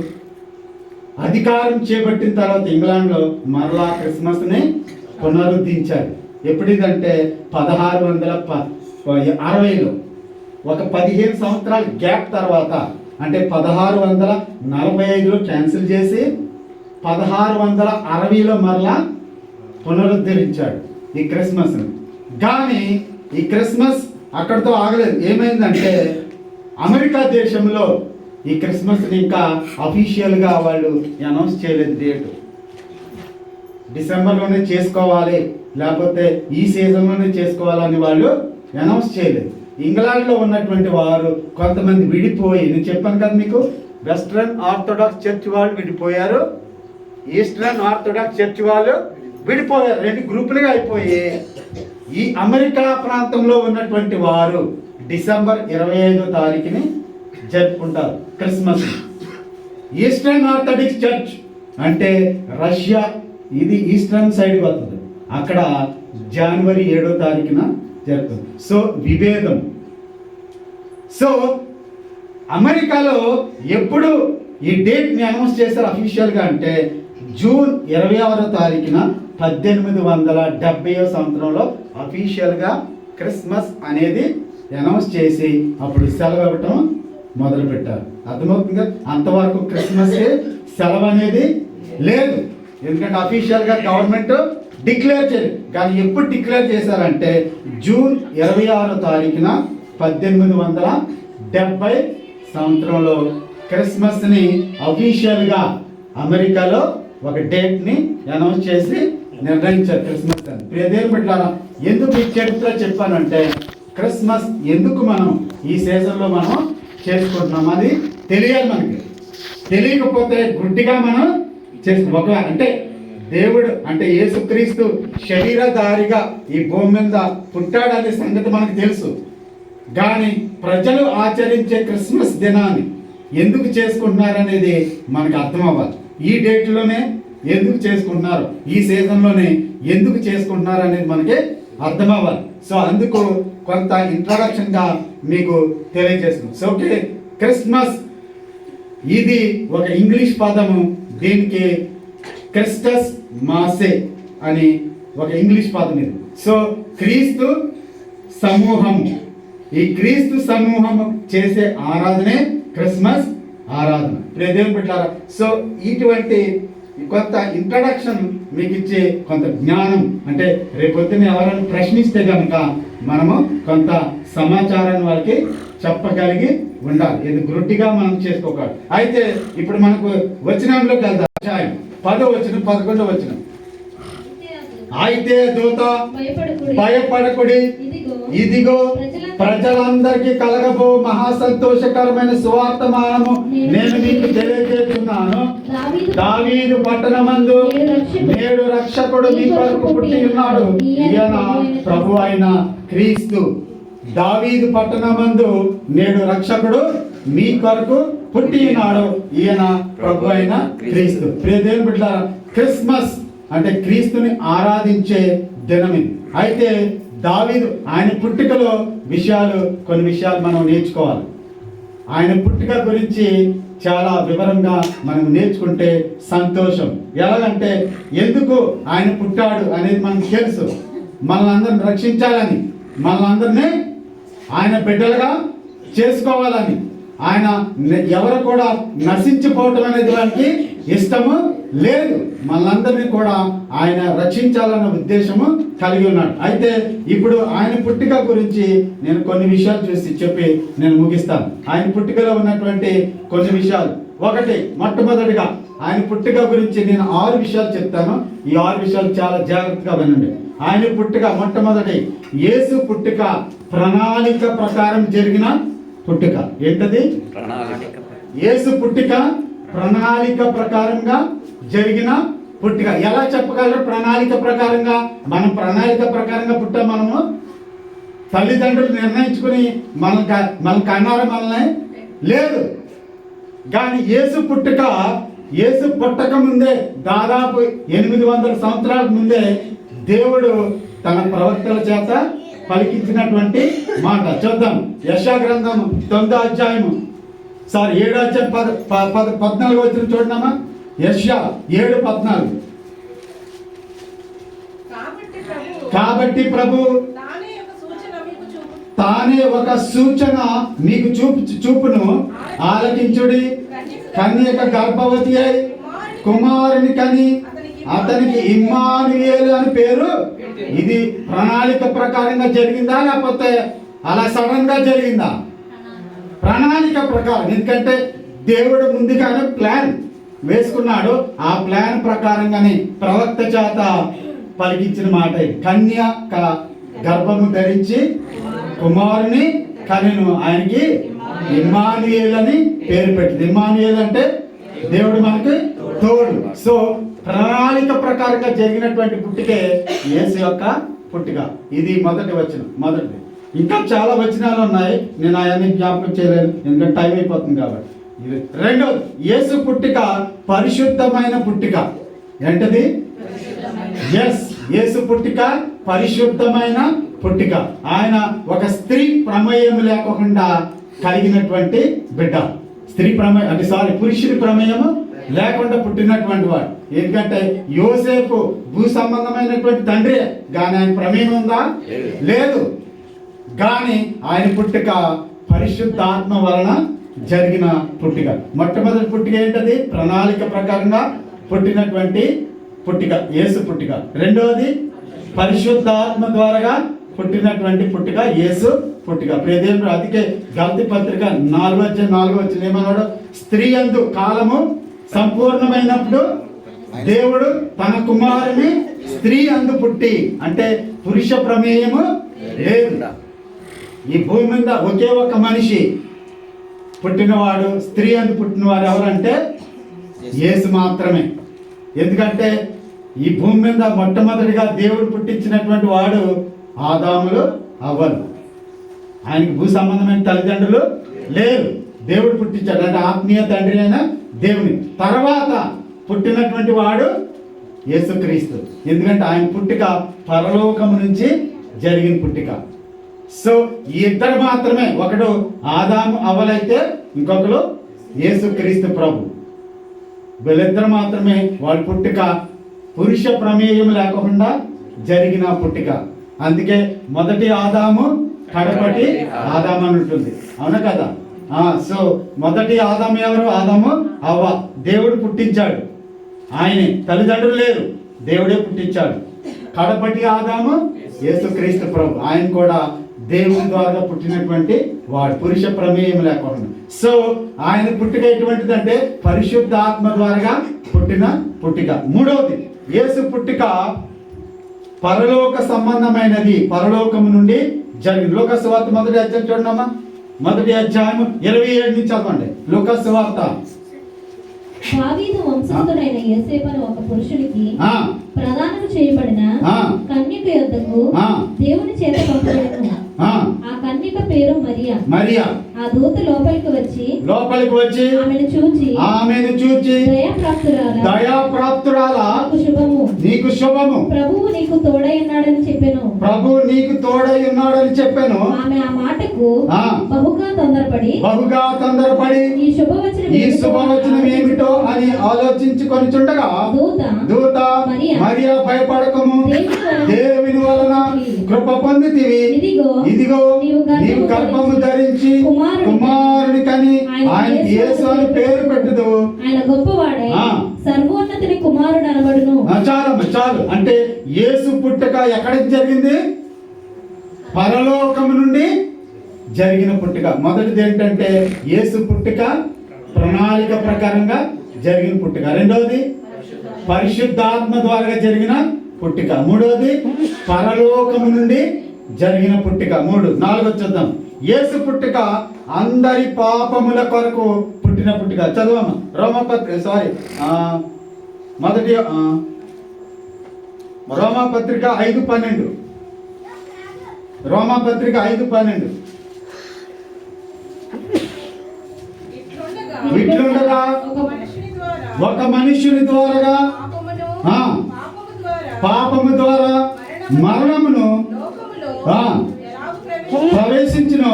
అధికారం చేపట్టిన తర్వాత ఇంగ్లాండ్లో మరలా క్రిస్మస్ని పునరుద్ధరించాడు. ఎప్పుడిదంటే 1660లో ఒక 15 సంవత్సరాల గ్యాప్ తర్వాత, అంటే 1645లో క్యాన్సిల్ చేసి 1660లో మరలా పునరుద్ధరించాడు ఈ క్రిస్మస్ని. కానీ ఈ క్రిస్మస్ అక్కడితో ఆగలేదు. ఏమైందంటే అమెరికా దేశంలో ఈ క్రిస్మస్ని ఇంకా అఫీషియల్గా వాళ్ళు అనౌన్స్ చేయలేదు. డేటు డిసెంబర్లోనే చేసుకోవాలి, లేకపోతే ఈ సీజన్లోనే చేసుకోవాలని వాళ్ళు అనౌన్స్ చేయలేదు. ఇంగ్లాండ్లో ఉన్నటువంటి వారు కొంతమంది విడిపోయి, నేను చెప్పాను కదా మీకు, వెస్ట్రన్ ఆర్థోడాక్స్ చర్చ్ వాళ్ళు విడిపోయారు, ఈస్టర్న్ ఆర్థోడాక్స్ చర్చ్ వాళ్ళు విడిపోయారు. 2 గ్రూపులుగా అయిపోయి ఈ అమెరికా ప్రాంతంలో ఉన్నటువంటి వారు డిసెంబర్ 25వ తారీఖుని జరుపుకుంటారు క్రిస్మస్. ఈస్టర్న్ ఆర్థోడాక్స్ చర్చ్ అంటే రష్యా, ఇది ఈస్టర్న్ సైడ్ వస్తుంది, అక్కడ జనవరి 7వ తారీఖున జరుగుతుంది. సో విభేదం. సో అమెరికాలో ఎప్పుడు ఈ డేట్ని అనౌన్స్ చేశారు అఫీషియల్గా అంటే జూన్ 26వ తారీఖున 1870వ సంవత్సరంలో అఫీషియల్గా క్రిస్మస్ అనేది అనౌన్స్ చేసి అప్పుడు సెలవు ఇవ్వటం మొదలుపెట్టారు. అర్థమవుతుందిగా? అంతవరకు క్రిస్మస్ సెలవు అనేది లేదు, ఎందుకంటే అఫీషియల్గా గవర్నమెంట్ డిక్లేర్ చేయలేదు. కానీ ఎప్పుడు డిక్లేర్ చేశారంటే జూన్ 26వ తారీఖున 1870 సంవత్సరంలో క్రిస్మస్ని అఫీషియల్గా అమెరికాలో ఒక డేట్ని అనౌన్స్ చేసి నిర్ణయించారు క్రిస్మస్ అని. ప్రియదేవుని బిడ్డలారా, ఎందుకు ఈ చరిత్ర చెప్పానంటే క్రిస్మస్ ఎందుకు మనం ఈ సీజన్లో మనం చేసుకుంటున్నాం అది తెలియాలి మనకి. తెలియకపోతే గుడ్డిగా మనం చేసుకుంటాం. ఒకవేళ అంటే దేవుడు అంటే యేసుక్రీస్తు శరీరధారిగా ఈ భూమి మీద పుట్టాడనే సంగతి మనకు తెలుసు. కానీ ప్రజలు ఆచరించే క్రిస్మస్ దినాన్ని ఎందుకు చేసుకుంటున్నారనేది మనకు అర్థం అవ్వాలి. ఈ డేట్లోనే ఎందుకు చేసుకుంటున్నారు, ఈ సీజన్లోనే ఎందుకు చేసుకుంటున్నారు అనేది మనకి అర్థం అవ్వాలి. సో అందుకు కొంత ఇంట్రడక్షన్గా మీకు తెలియజేస్తున్నాం. సో ఓకే, క్రిస్మస్ ఇది ఒక ఇంగ్లీష్ పదము. దీనికి క్రిస్టస్ మాసే అని ఒక ఇంగ్లీష్ పదం ఇది. సో క్రీస్తు సమూహము, ఈ క్రీస్తు సమూహము చేసే ఆరాధనే క్రిస్మస్ ఆరాధన. దేవుని బిడ్డలారా, సో ఇటువంటి కొంత ఇంట్రడక్షన్ మీకు ఇచ్చే కొంత జ్ఞానం, అంటే రేపొద్దున ఎవరైనా ప్రశ్నిస్తే కనుక మనము కొంత సమాచారాన్ని వాళ్ళకి చెప్పగలిగి ఉండాలి. ఇది గ్రుడ్డిగా మనం చేసుకోకూడదు. అయితే ఇప్పుడు మనకు వచనంలోకి వెళ్దాం. 10వ వచనం 11వ వచనం. అయితే దూత భయపడకుడి, ఇదిగో ప్రజలందరికీ కలగబో మహా సంతోషకరమైన సువార్తమానము నేను మీకు తెలియజేస్తున్నాను. దావీదు పట్టణమందు నేడు రక్షకుడు మీ కొరకు పుట్టి ఉన్నాడు, ఈయన ప్రభు అయిన క్రీస్తు. దావీదు పట్టణమందు నేడు రక్షకుడు మీ కొరకు పుట్టి ఉన్నాడు, ఈయన ప్రభు అయిన క్రీస్తు. ప్రియ దేవుని బిడ్డలారా, క్రిస్మస్ అంటే క్రీస్తుని ఆరాధించే దినం ఇది. అయితే దావీదు ఆయన పుట్టుకలో కొన్ని విషయాలు మనం నేర్చుకోవాలి. ఆయన పుట్టుక గురించి చాలా వివరంగా మనం నేర్చుకుంటే సంతోషం. ఎలాగంటే ఎందుకు ఆయన పుట్టాడు అనేది మనకు తెలుసు. మనల్ని అందరిని రక్షించాలని, మనల్ని ఆయన బిడ్డలుగా చేసుకోవాలని, ఆయన ఎవరు కూడా నశించిపోవటం అనేది వారికి ఇష్టము లేదు. మనందరినీ కూడా ఆయన రక్షించాలన్న ఉద్దేశము కలిగి ఉన్నాడు. అయితే ఇప్పుడు ఆయన పుట్టుక గురించి నేను కొన్ని విషయాలు చెప్పి నేను ముగిస్తాను. ఆయన పుట్టుకలో ఉన్నటువంటి కొన్ని విషయాలు. ఒకటి, మొట్టమొదటిగా ఆయన పుట్టుక గురించి నేను 6 విషయాలు చెప్తాను. ఈ 6 విషయాలు చాలా జాగ్రత్తగా వినండి. ఆయన పుట్టుక, మొట్టమొదటి, యేసు పుట్టుక ప్రణాళిక ప్రకారం జరిగిన పుట్టుక. ఏంటది? యేసు పుట్టుక ప్రణాళిక ప్రకారంగా జరిగిన పుట్టుక. ఎలా చెప్పగలరు ప్రణాళిక ప్రకారంగా? మనం ప్రణాళిక ప్రకారంగా పుట్టాం. మనము తల్లిదండ్రులు నిర్ణయించుకుని మనల్ని కన్నారు మనల్ని లేదు. కానీ యేసు పుట్టక ముందే, దాదాపు 800 సంవత్సరాల ముందే దేవుడు తన ప్రవక్తల చేత పలికించినటువంటి మాట చూద్దాం. యెషయా గ్రంథం 9వ అధ్యాయము 7వ అధ్యాయం 14వ వచనం చూడమ్మా. యెషయా 7:14. కాబట్టి ప్రభు తానే ఒక సూచన మీకు చూపును, ఆలకించుడి. కన్యక గర్భవతి అయి కుమారుని కని అతనికి ఇమ్మానుయేలు అని పేరు. ఇది ప్రణాళిక ప్రకారంగా జరిగిందా, లేకపోతే అలా సడన్ గా జరిగిందా? ప్రణాళిక ప్రకారం. ఎందుకంటే దేవుడు ముందుగానే ప్లాన్ వేసుకున్నాడు. ఆ ప్లాన్ ప్రకారంగానే ప్రవక్త చేత పలికించిన మాట. కన్యక గర్భము ధరించి కుమారుని కనెను, ఆయనకి ఇమ్మానుయేలు అని పేరు పెట్టింది. ఇమ్మానుయేలు అంటే దేవుడు మనకి తోడు. సో ప్రణాళిక ప్రకారంగా జరిగినటువంటి పుట్టుకే యేసు యొక్క పుట్టుక. ఇది మొదటి వచనం, మొదటిది. ఇంకా చాలా వచనాలు ఉన్నాయి, నేను అవన్నీ జ్ఞాపకం చేయలేను ఎందుకంటే టైం అయిపోతుంది కాబట్టి. రెండోది, యేసు పుట్టుక పరిశుద్ధమైన పుట్టుక. ఏంటది? యేసు పుట్టుక పరిశుద్ధమైన పుట్టుక. ఆయన ఒక స్త్రీ ప్రమేయం లేకుండా కలిగినటువంటి బిడ్డ. పురుషుడి ప్రమేయము లేకుండా పుట్టినటువంటి వాడు. ఎందుకంటే యోసేపు భూ సంబంధమైనటువంటి తండ్రి, కానీ ఆయన ప్రమేయం ఉందా? లేదు. కానీ ఆయన పుట్టుక పరిశుద్ధాత్మ వలన జరిగిన పుట్టుక. మొట్టమొదటి పుట్టుక ఏంటది? ప్రణాళిక ప్రకారంగా పుట్టినటువంటి పుట్టుక, యేసు పుట్టుక. రెండవది, పరిశుద్ధాత్మ ద్వారా పుట్టినటువంటి పుట్టుక, యేసు పుట్టుక. ప్రియదేవుడు, అందుకే గలతీ పత్రిక 4:4 ఏమన్నాడు? స్త్రీ యందు కాలము సంపూర్ణమైనప్పుడు దేవుడు తన కుమారుని స్త్రీ అందు పుట్టి, అంటే పురుష ప్రమేయము లేదు. ఈ భూమి మీద ఒకే ఒక మనిషి పుట్టినవాడు, స్త్రీ అందు పుట్టినవాడు ఎవరంటే యేసు మాత్రమే. ఎందుకంటే ఈ భూమి మీద మొట్టమొదటిగా దేవుడు పుట్టించినటువంటి వాడు ఆదాములు, అవ్వలు. ఆయనకి భూ సంబంధమైన తల్లిదండ్రులు లేరు. దేవుడు పుట్టించాడు, అంటే ఆత్మీయ తండ్రి అయిన దేవుని. తర్వాత పుట్టినటువంటి వాడు యేసుక్రీస్తు. ఎందుకంటే ఆయన పుట్టుక పరలోకము నుంచి జరిగిన పుట్టుక. సో ఈ ఇద్దరు మాత్రమే, ఒకడు ఆదాము అవ్వలైతే ఇంకొకరు యేసుక్రీస్తు ప్రభు. వీళ్ళిద్దరు మాత్రమే వాళ్ళ పుట్టుక పురుష ప్రమేయం లేకుండా జరిగిన పుట్టుక. అందుకే మొదటి ఆదాము, కడపటి ఆదాము అని ఉంటుంది, అవునా కదా? సో మొదటి ఆదాము ఎవరు? ఆదాము, అవ్వ. దేవుడు పుట్టించాడు, ఆయనే, తల్లిదండ్రులు లేరు, దేవుడే పుట్టించాడు. కడపటి ఆదాము యేసుక్రీస్తు ప్రభు. ఆయన కూడా దేవుని ద్వారా పుట్టినటువంటి వాడు, పురుష ప్రమేయం లేకుండా. సో ఆయన పుట్టుక ఎటువంటిదంటే పరిశుద్ధ ఆత్మ ద్వారా పుట్టిన పుట్టుక. మూడవది, యేసు పుట్టుక పరలోక సంబంధమైనది, పరలోకము నుండి జరిగింది. లోక సువార్త 1వ అధ్యాయం చూడమ్మా. 1వ అధ్యాయం 27 నుంచి చదవండి. లోక సువార్త. దావీదు వంశస్థుడైన యోసేపు అనే ఒక పురుషుడికి ప్రదానం చేయబడిన కన్యక యొద్దకు దేవుని చేత పంపబడెను. ఆ, ఆ కన్యక పేరు మరియా. మరియా ఆ దూత లోపలికి వచ్చి ఆమెను చూచి దయాప్రాప్తురాలా నీకు శుభము, ప్రభువు నీకు తోడై ఉన్నాడని చెప్పాను. ప్రభు నీకు తోడై ఉన్నాడని చెప్పాను. ఆమె ఆ మాటకు ఆ, బహుగా తొందరపడి ఈ శుభవచనం ఏమిటో అని ఆలోచించుకొనిచుండగా దూత మరియా భయపడకము, దేవుని వలన కృప పొందితివి, ఇదిగో నీవు గర్భము ధరించి కుమారుని కని ఆయన యేసు అని పేరు పెట్టుదు. ఆయన గొప్పవాడే, సర్వోన్నతుని కుమారుడు అనబడును. చాలు అంటే యేసు పుట్టుక ఎక్కడ జరిగింది? పరలోకము నుండి జరిగిన పుట్టుక. మొదటిది ఏంటంటే యేసు పుట్టుక ప్రణాళిక ప్రకారంగా జరిగిన పుట్టుక. రెండవది పరిశుద్ధాత్మ ద్వారా జరిగిన పుట్టుక. మూడవది పరలోకము నుండి జరిగిన పుట్టుక. నాలుగో చూద్దాం. యేసు పుట్టుక అందరి పాపముల కొరకు పుట్టిన పుట్టుక. చదవమ్మ. రోమాపత్రిక 5:12. రోమాపత్రిక 5:12. ఇట్లుండగా ఒక మనుష్యుని ద్వారా పాపము ద్వారా మరణమును ప్రవేశించిన,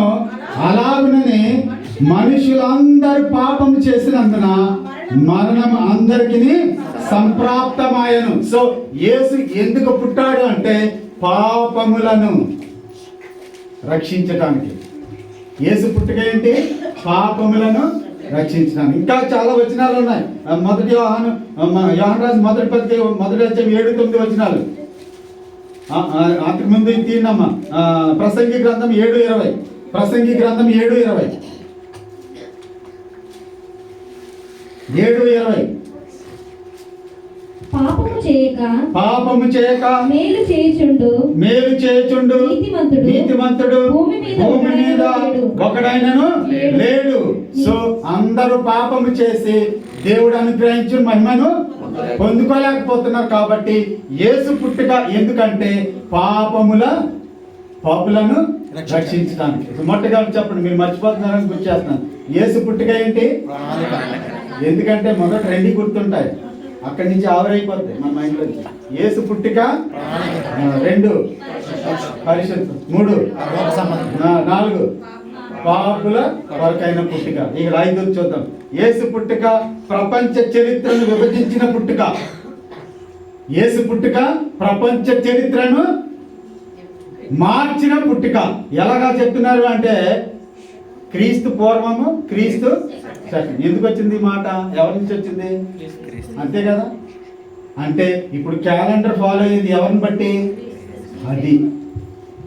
అలాగునని మనుషులందరూ పాపము చేసినందున మరణము అందరికీ సంప్రాప్తమాయను. సో యేసు ఎందుకు పుట్టాడు అంటే పాపములను రక్షించటానికి. యేసు పుట్టుక ఏంటి? పాపములను రక్షించడానికి. ఇంకా చాలా వచనాలు ఉన్నాయి. మొదటి యోహాను రాజు మొదటి పత్రిక 7-9 వచనాలు. అంతకు ముందు తీనమ్మా. ప్రసంగి గ్రంథం 7:20. ప్రసంగి గ్రంథం 7:20. పాపము చేయక మేలు చేయుచుండు నీతిమంతుడు భూమి మీద ఒకడైనను లేడు. సో అందరూ పాపము చేసి దేవుడు అనుగ్రహించిన మహిమను పొందుకోలేకపోతున్నారు. కాబట్టి యేసు పుట్టుక ఎందుకంటే పాపులను రక్షించడానికి. మొట్టగా చెప్పండి, మీరు మర్చిపోతున్నారని గుర్తు చేస్తున్నాను. యేసు పుట్టుక ఏంటి? ఎందుకంటే మొదట 2 గుర్తుంటాయి, అక్కడి నుంచి ఆవిరైపోతాయి మన మైండ్ లో. యేసు పుట్టుక 2 పరిశుద్ధ, 3 4 పాపుల కొరకైన పుట్టుక. ఇక్కడ 5 చూద్దాం. యేసు పుట్టుక ప్రపంచ చరిత్రను విభజించిన పుట్టుక. యేసు పుట్టుక ప్రపంచ చరిత్రను మార్చిన పుట్టుక. ఎలాగా చెప్తున్నారు అంటే క్రీస్తు పూర్వము, క్రీస్తు సెకండ్. ఎందుకు వచ్చింది ఈ మాట? ఎవరి నుంచి వచ్చింది? అంతే కదా. అంటే ఇప్పుడు క్యాలెండర్ ఫాలో అయ్యేది ఎవరిని బట్టి? అది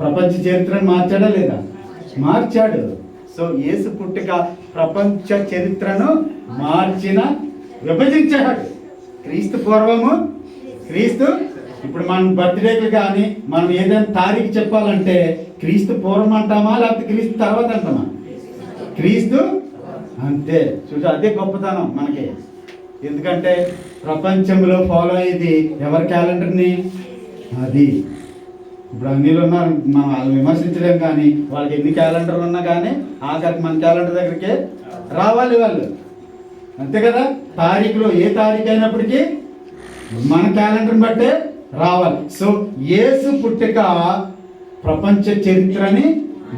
ప్రపంచ చరిత్రను మార్చాడా లేదా? మార్చాడు. సో యేసు పుట్టుక ప్రపంచ చరిత్రను విభజించాడు. క్రీస్తు పూర్వము, క్రీస్తు. ఇప్పుడు మనం బర్త్డేకి కానీ మనం ఏదైనా తారీఖు చెప్పాలంటే క్రీస్తు పూర్వం అంటామా లేకపోతే క్రీస్తు తర్వాత అంటామా? క్రీస్తు. అంతే. చూసి అదే గొప్పతనం మనకి. ఎందుకంటే ప్రపంచంలో ఫాలో అయ్యేది ఎవరి క్యాలెండర్ని? అది. ఇప్పుడు అన్నిలు ఉన్నారు, మనం వాళ్ళని విమర్శించలేం, కానీ వాళ్ళకి ఎన్ని క్యాలెండర్లు ఉన్నా కానీ ఆఖరికి మన క్యాలెండర్ దగ్గరికి రావాలి వాళ్ళు. అంతే కదా. తారీఖులో ఏ తారీఖు అయినప్పటికీ మన క్యాలెండర్ని బట్టే రావాలి. సో యేసు పుట్టుక ప్రపంచ చరిత్రని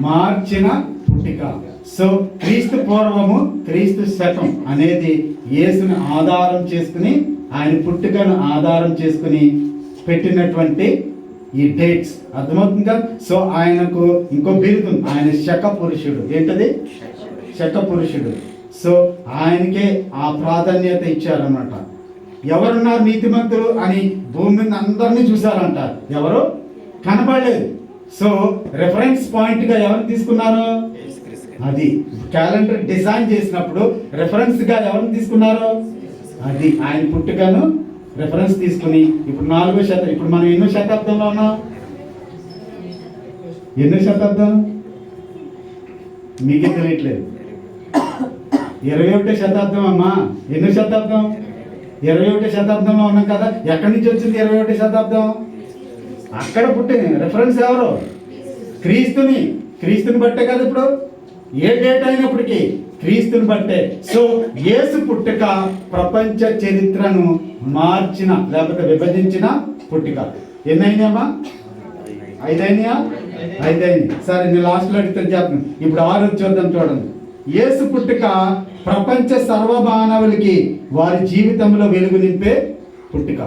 మార్చిన పుట్టుక. సో క్రీస్తు పూర్వము, క్రీస్తు శకం అనేది యేసుని ఆధారం చేసుకుని, ఆయన పుట్టుకను ఆధారం చేసుకుని పెట్టినటువంటి ఈ డేట్స్. అర్థమవుతుందా? సో ఆయనకు ఇంకో బిరుదు, ఆయన శక పురుషుడు. ఏంటది? శక పురుషుడు. సో ఆయనకే ఆ ప్రాధాన్యత ఇచ్చారన్నమాట. ఎవరున్నారు నీతిమంతులు అని భూమి మీద అందరినీ చూసారంట, ఎవరు కనపడలేదు. సో రెఫరెన్స్ పాయింట్ గా ఎవరు తీసుకున్నారు? అది క్యాలెండర్ డిజైన్ చేసినప్పుడు రెఫరెన్స్ గా ఎవరిని తీసుకున్నారు? అది ఆయన పుట్టుకను రెఫరెన్స్ తీసుకుని. ఇప్పుడు 4వ శతాబ్దం. ఇప్పుడు మనం ఎన్నో శతాబ్దంలో ఉన్నాం? ఎన్నో శతాబ్దం మీకే తెలియట్లేదు. 21వ శతాబ్దం అమ్మా. ఎన్నో శతాబ్దం? 21వ శతాబ్దంలో ఉన్నాం కదా. ఎక్కడి నుంచి వచ్చింది 21వ శతాబ్దం? అక్కడ పుట్టింది. రెఫరెన్స్ ఎవరు? క్రీస్తుని క్రీస్తుని బట్టే కదా ఇప్పుడు, ఏ డేట్ అయినప్పటికీ క్రీస్తుని బట్టే. సో యేసు పుట్టుక ప్రపంచ చరిత్రను మార్చిన లేకపోతే విభజించిన పుట్టుక. ఎన్నైనాయమ్మా? 5 అయినాయా? 5 అయింది. సరే నేను లాస్ట్లో అడిగితే చెప్పను. ఇప్పుడు 6 చూద్దాం చూడండి. యేసు పుట్టుక ప్రపంచ సర్వమానవులకి వారి జీవితంలో వెలుగు నింపే పుట్టుక.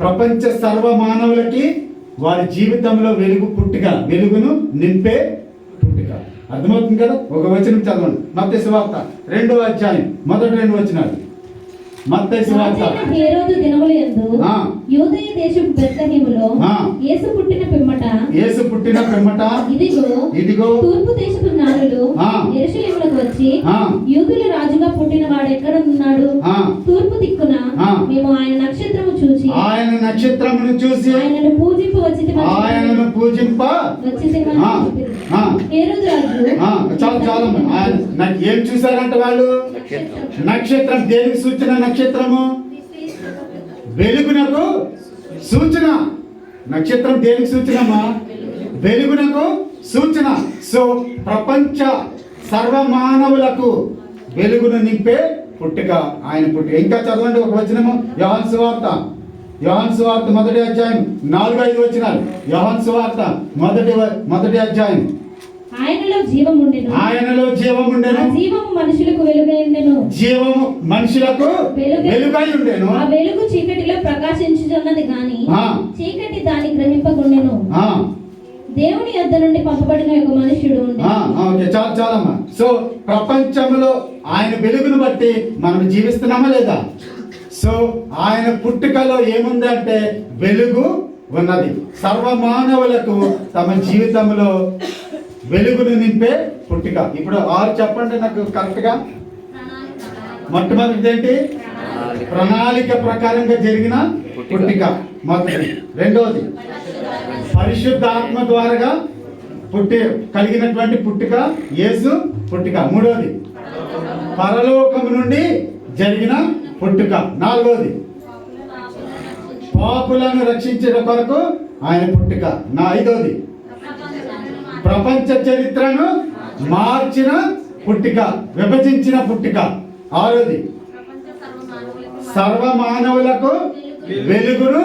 ప్రపంచ సర్వమానవులకి వారి జీవితంలో వెలుగును నింపే పుట్టుక. అర్థమవుతుంది కదా? ఒక వచనం చదవండి. మత్తయి సువార్త 2వ అధ్యాయం మొదటి 2 వచనాలు. మత్తయి సువార్త. హేరోదు దినములందు యూదయ దేశపు బెత్లెహేములో యేసు పుట్టిన పిమ్మట ఇదిగో తూర్పు దేశపు జ్ఞానులు యెరూషలేమునకు వచ్చి యూదుల రాజుగా పుట్టిన వాడు ఎక్కడ ఉన్నాడు? తూర్పు దిక్కున మేము ఆయన నక్షత్రమును చూసి ఆయనను పూజింప వచ్చితిమని హేరోదు రాజు చాలా ఏం చూసారంట వాళ్ళు? నక్షత్రం. దేనికి సూచన? నక్షత్రము వెలుగునకు సూచన. నక్షత్రం దేనికి సూచనమా? వెలుగునకు సూచన. సో ప్రపంచ సర్వమానవులకు వెలుగును నింపే పుట్టుక ఆయన పుట్టుక. ఇంకా చదవండి ఒక వచనము. యోహాను సువార్త మొదటి అధ్యాయం 4-5 వచనాలు. యోహాను సువార్త మొదటి అధ్యాయం. ఆయనలో జీవముండెను, జీవము మనుషులకు వెలుగై ఉండెను, జీవము మనుషులకు వెలుగై ఉండెను. ఆ వెలుగు చీకటిలో ప్రకాశించుచున్నది గాని చీకటి దాన్ని గ్రహింపకుండెను. దేవుని యొద్ద నుండి పంపబడిన ఒక మనుషుడు ఉండెను. చాలమ్మా. సో ప్రపంచంలో ఆయన వెలుగును బట్టి మనం జీవిస్తున్నామా లేదా? సో ఆయన పుట్టుకలో ఏముందంటే వెలుగు ఉన్నది. సర్వమానవులకు తమ జీవితంలో వెలుగును నింపే పుట్టుక. ఇప్పుడు 6 చెప్పండి నాకు కరెక్ట్గా. మొట్టమొదటిది ఏంటి? ప్రణాళిక ప్రకారంగా జరిగిన పుట్టుక మొదటి. రెండవది పరిశుద్ధాత్మ ద్వారా కలిగినటువంటి పుట్టుక, యేసు పుట్టుక. మూడవది పరలోకము నుండి జరిగిన పుట్టుక. నాలుగవది పాపులను రక్షించే కొరకు ఆయన పుట్టుక. ఐదవది ప్రపంచ చరిత్రను మార్చిన పుట్టుక, విభజించిన పుట్టుక. ఆరోది సర్వమానవులకు వెలుగును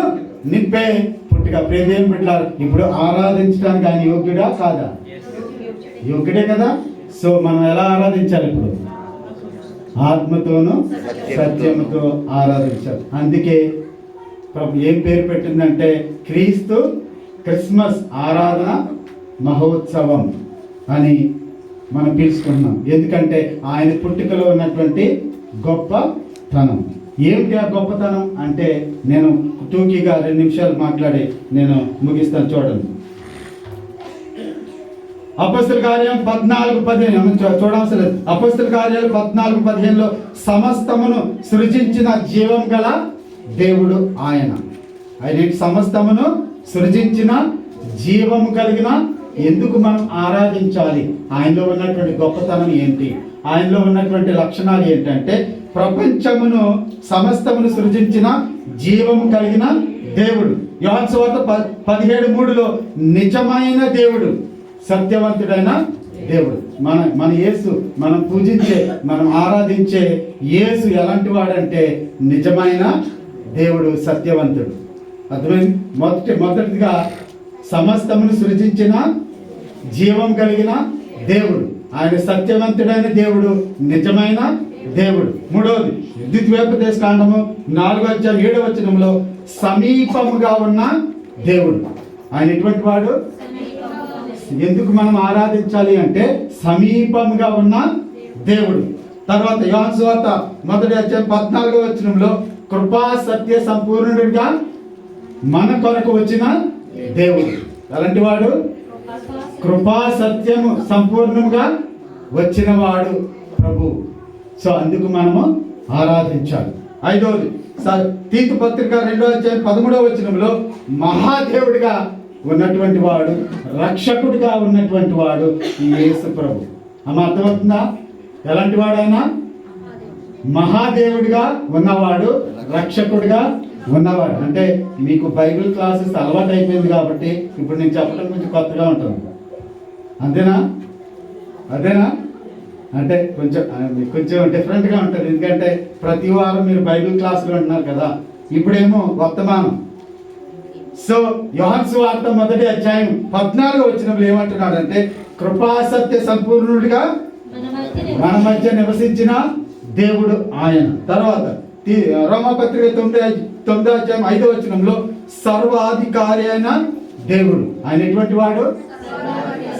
నింపే పుట్టుక. ప్రేమ బిడ్డలారా, ఇప్పుడు ఆరాధించడానికి ఆయన యోగ్యుడా కాదా? యోగ్యుడే కదా. సో మనం ఎలా ఆరాధించాలి? ఇప్పుడు ఆత్మతోను సత్యముతో ఆరాధించాలి. అందుకే ప్రభు ఏం పేరు పెట్టిందంటే క్రీస్తు క్రిస్మస్ ఆరాధన మహోత్సవం అని మనం పిలుచుకుంటున్నాం. ఎందుకంటే ఆయన పుట్టుకలో ఉన్నటువంటి గొప్పతనం. ఏమిటి ఆ గొప్పతనం అంటే, నేను టూకీగా 2 నిమిషాలు మాట్లాడి నేను ముగిస్తాను. చూడండి. అపొస్తలుల కార్యం 14:15 చూడవలసిన. అపొస్తలుల కార్యాలు 14:15లో సమస్తమును సృజించిన జీవం గల దేవుడు ఆయన. సమస్తమును సృజించిన జీవము కలిగిన. ఎందుకు మనం ఆరాధించాలి? ఆయనలో ఉన్నటువంటి గొప్పతనం ఏంటి? ఆయనలో ఉన్నటువంటి లక్షణాలు ఏంటంటే, ప్రపంచమును సమస్తమును సృజించిన జీవము కలిగిన దేవుడు. యోహాను సువార్త 17:3లో నిజమైన దేవుడు, సత్యవంతుడైన దేవుడు. మన యేసు, మనం పూజించే, మనం ఆరాధించే యేసు ఎలాంటి వాడంటే నిజమైన దేవుడు, సత్యవంతుడు. అర్థమైంది? మొదటిగా సమస్తమును సృజించిన జీవం కలిగిన దేవుడు. ఆయన సత్యవంతుడైన దేవుడు, నిజమైన దేవుడు. మూడవది ద్వితీయోపదేశ కాండము 4:7 వచనంలో సమీపముగా ఉన్న దేవుడు. ఆయన ఎటువంటి వాడు? ఎందుకు మనం ఆరాధించాలి అంటే సమీపముగా ఉన్న దేవుడు. తర్వాత యోహాను సువార్త 1:14 వచనంలో కృపా సత్య సంపూర్ణుడిగా మన కొరకు వచ్చిన దేవుడు. అలాంటి వాడు కృపా సత్యము సంపూర్ణంగా వచ్చిన వాడు ప్రభు. సో అందుకు మనము ఆరాధించాలి. ఐదవది తీతు పత్రిక 2:13 వచనంలో మహాదేవుడిగా ఉన్నటువంటి వాడు, రక్షకుడిగా ఉన్నటువంటి వాడు ఈ యేసు ప్రభు. అమ్మ అర్థమవుతుందా? ఎలాంటి వాడైనా మహాదేవుడిగా ఉన్నవాడు, రక్షకుడిగా ఉన్నవాడు. అంటే మీకు బైబిల్ క్లాసెస్ అలవాటు అయిపోయింది కాబట్టి ఇప్పుడు నేను చెప్పడం కొంచెం కొత్తగా ఉంటుంది. అంతేనా? అదేనా? అంటే కొంచెం డిఫరెంట్గా ఉంటుంది. ఎందుకంటే ప్రతి వారం మీరు బైబిల్ క్లాసులు అంటున్నారు కదా, ఇప్పుడేమో వర్తమానం. సో యోహాను సువార్త 1వ అధ్యాయం 14వ వచనంలో ఏమంటున్నాడంటే, కృపాసత్య సంపూర్ణుడిగా మన మధ్య నివసించిన దేవుడు ఆయన. తర్వాత రోమాపత్రిక 9వ అధ్యాయం 5వ వచనంలో సర్వాధికారి అయిన దేవుడు. ఆయన ఎటువంటి వాడు?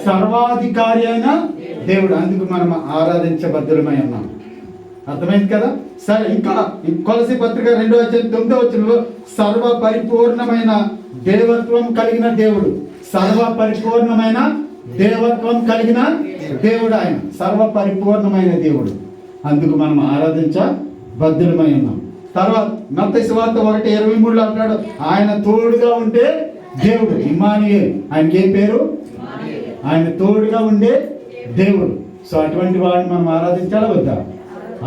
సర్వాధికారి అయిన దేవుడు. అందుకు మనం ఆరాధించబద్ధులమై ఉన్నాం. అర్థమైంది కదా? సరే, ఇంకా కొలసీ పత్రిక 2వ అధ్యాయం 9వ వచనంలో సర్వ పరిపూర్ణమైన దేవత్వం కలిగిన దేవుడు. సర్వ పరిపూర్ణమైన దేవత్వం కలిగిన దేవుడు ఆయన. సర్వ పరిపూర్ణమైన దేవుడు. అందుకు మనం ఆరాధించబద్ధులమై ఉన్నాం. తర్వాత మత్తయి సువార్త 1:23 అంటాడు, ఆయన తోడుగా ఉంటే దేవుడు ఇమ్మానుయేల్. ఆయనకి ఏం పేరు? ఆయన తోడుగా ఉండే దేవుడు. సో అటువంటి వాడిని మనం ఆరాధించాలా వద్దా?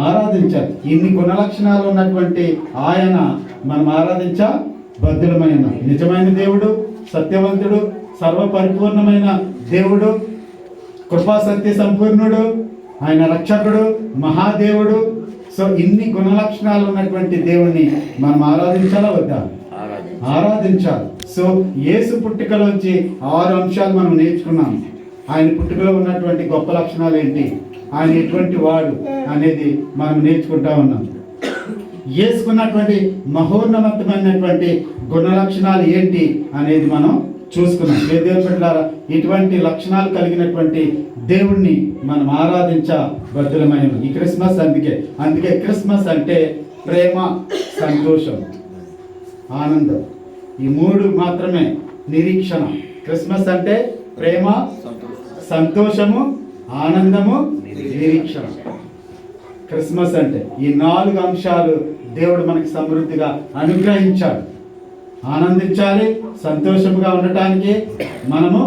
ఆరాధించాలి. ఇన్ని గుణలక్షణాలు ఉన్నటువంటి ఆయన మనం ఆరాధించబద్ధులమైన నిజమైన దేవుడు, సత్యవంతుడు, సర్వపరిపూర్ణమైన దేవుడు, కృపా సత్య సంపూర్ణుడు, ఆయన రక్షకుడు, మహాదేవుడు. సో ఇన్ని గుణలక్షణాలు ఉన్నటువంటి దేవుణ్ణి మనం ఆరాధించాలా వద్దా? ఆరాధించాలి. సో యేసు పుట్టుకలోంచి 6 అంశాలు మనం నేర్చుకున్నాం. ఆయన పుట్టుకలో ఉన్నటువంటి గొప్ప లక్షణాలు ఏంటి, ఆయన ఎటువంటి వాడు అనేది మనం నేర్చుకుంటా ఉన్నాం. యేసుకున్నటువంటి మహోన్నతమైనటువంటి గుణ లక్షణాలు ఏంటి అనేది మనం చూసుకున్నాం. దేవుని బిడ్డలారా, ఇటువంటి లక్షణాలు కలిగినటువంటి దేవుణ్ణి మనం ఆరాధించబద్ధులమైన ఈ క్రిస్మస్. అందుకే క్రిస్మస్ అంటే ప్రేమ, సంతోషం, ఆనందం. ఈ 3 మాత్రమే నిరీక్షణ. క్రిస్మస్ అంటే ప్రేమ, సంతోషము, ఆనందము, నిరీక్షణ. క్రిస్మస్ అంటే ఈ 4 అంశాలు దేవుడు మనకి సమృద్ధిగా అనుగ్రహించాడు. ఆనందించాలి, సంతోషముగా ఉండటానికి మనము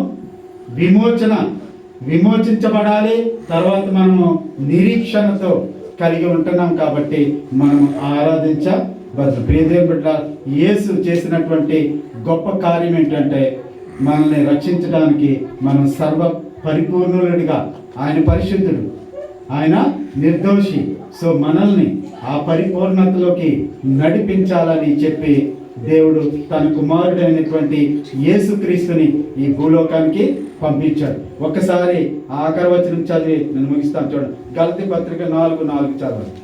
విమోచించబడాలి. తర్వాత మనము నిరీక్షణతో కలిగి ఉంటున్నాం. కాబట్టి మనము ఆరాధించబద్దు. ప్రియదేవుని బిడ్డ, యేసు చేసినటువంటి గొప్ప కార్యం ఏంటంటే మనల్ని రక్షించడానికి మనం సర్వ పరిపూర్ణుడిగా, ఆయన పరిశుద్ధుడు, ఆయన నిర్దోషి. సో మనల్ని ఆ పరిపూర్ణతలోకి నడిపించాలని చెప్పి దేవుడు తన కుమారుడైనటువంటి యేసుక్రీస్తుని ఈ భూలోకానికి పంపించాడు. ఒక్కసారి ఆఖరి వచనం చదివి నేను ముగిస్తాను. చూడండి, గలతీ పత్రిక 4:4 చదవండి.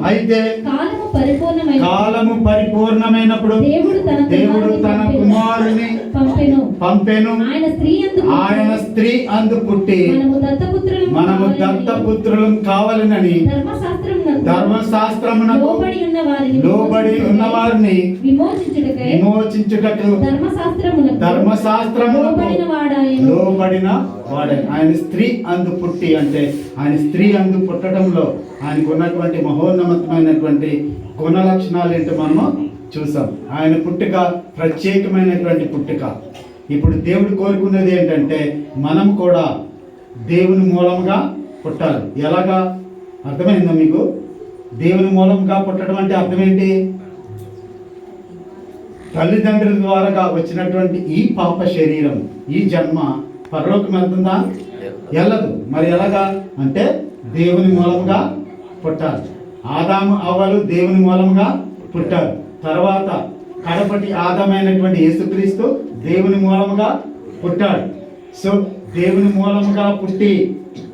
అయితే కాలము పరిపూర్ణమైనప్పుడు దేవుడు తన కుమారుని పంపెను. ఆయన స్త్రీ అందు పుట్టి మనము దత్తపుత్రులం కావాలనని ధర్మశాస్త్రమునకు లోబడి ఉన్న వారిని విమోచించుటకు ధర్మశాస్త్రమునకు లోబడిన వాడే. ఆయన స్త్రీ అందు పుట్టి అంటే ఆయన స్త్రీ అందు పుట్టడంలో ఆయనకు ఉన్నటువంటి మహోన్నతమైనటువంటి గుణ లక్షణాలు ఏంటో మనము చూసాం. ఆయన పుట్టుక ప్రత్యేకమైనటువంటి పుట్టుక. ఇప్పుడు దేవుడు కోరుకున్నది ఏంటంటే మనం కూడా దేవుని మూలంగా పుట్టాలి. ఎలాగా? అర్థమైందా మీకు? దేవుని మూలంగా పుట్టడం అంటే అర్థం ఏంటి? తల్లిదండ్రుల ద్వారా వచ్చినటువంటి ఈ పాప శరీరం, ఈ జన్మ పరలోకం వెళ్తుందా? వెళ్ళదు. మరి ఎలాగా అంటే దేవుని మూలంగా పుట్టాలి. ఆదాము అవ్వలు దేవుని మూలంగా పుట్టారు. తర్వాత కడపటి ఆదామైనటువంటి యేసుక్రీస్తు దేవుని మూలంగా పుట్టాడు. సో దేవుని మూలంగా పుట్టి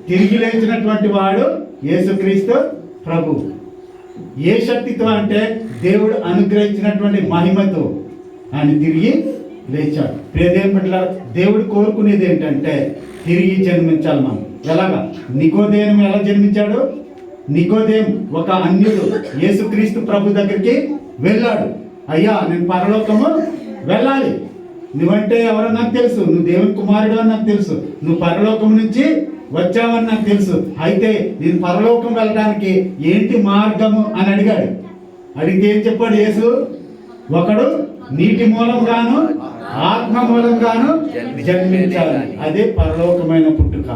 తిరిగి లేచినటువంటి వాడు యేసుక్రీస్తు ప్రభు. ఏ శక్తితో అంటే దేవుడు అనుగ్రహించినటువంటి మహిమతో ఆయన తిరిగి లేచాడు. ప్రియదేవుని బిడ్డలారా, దేవుడు కోరుకునేది ఏంటంటే తిరిగి జన్మించాలి మనం. ఎలాగా? నికోదేము ఎలా జన్మించాడు? నికోదేము ఒక అన్యుడు యేసుక్రీస్తు ప్రభు దగ్గరికి వెళ్ళాడు. అయ్యా, నేను పరలోకము వెళ్ళాలి. నువ్వంటే ఎవరో నాకు తెలుసు, నువ్వు దేవుని కుమారుడు అని నాకు తెలుసు, నువ్వు పరలోకం నుంచి వచ్చావని నాకు తెలుసు. అయితే నేను పరలోకం వెళ్ళడానికి ఏంటి మార్గము అని అడిగాడు. అడిగితే ఏం చెప్పాడు యేసు? ఒకడు నీటి మూలంగాను ఆత్మ మూలంగాను జన్మించాలి. అదే పరలోకమైన పుట్టుక.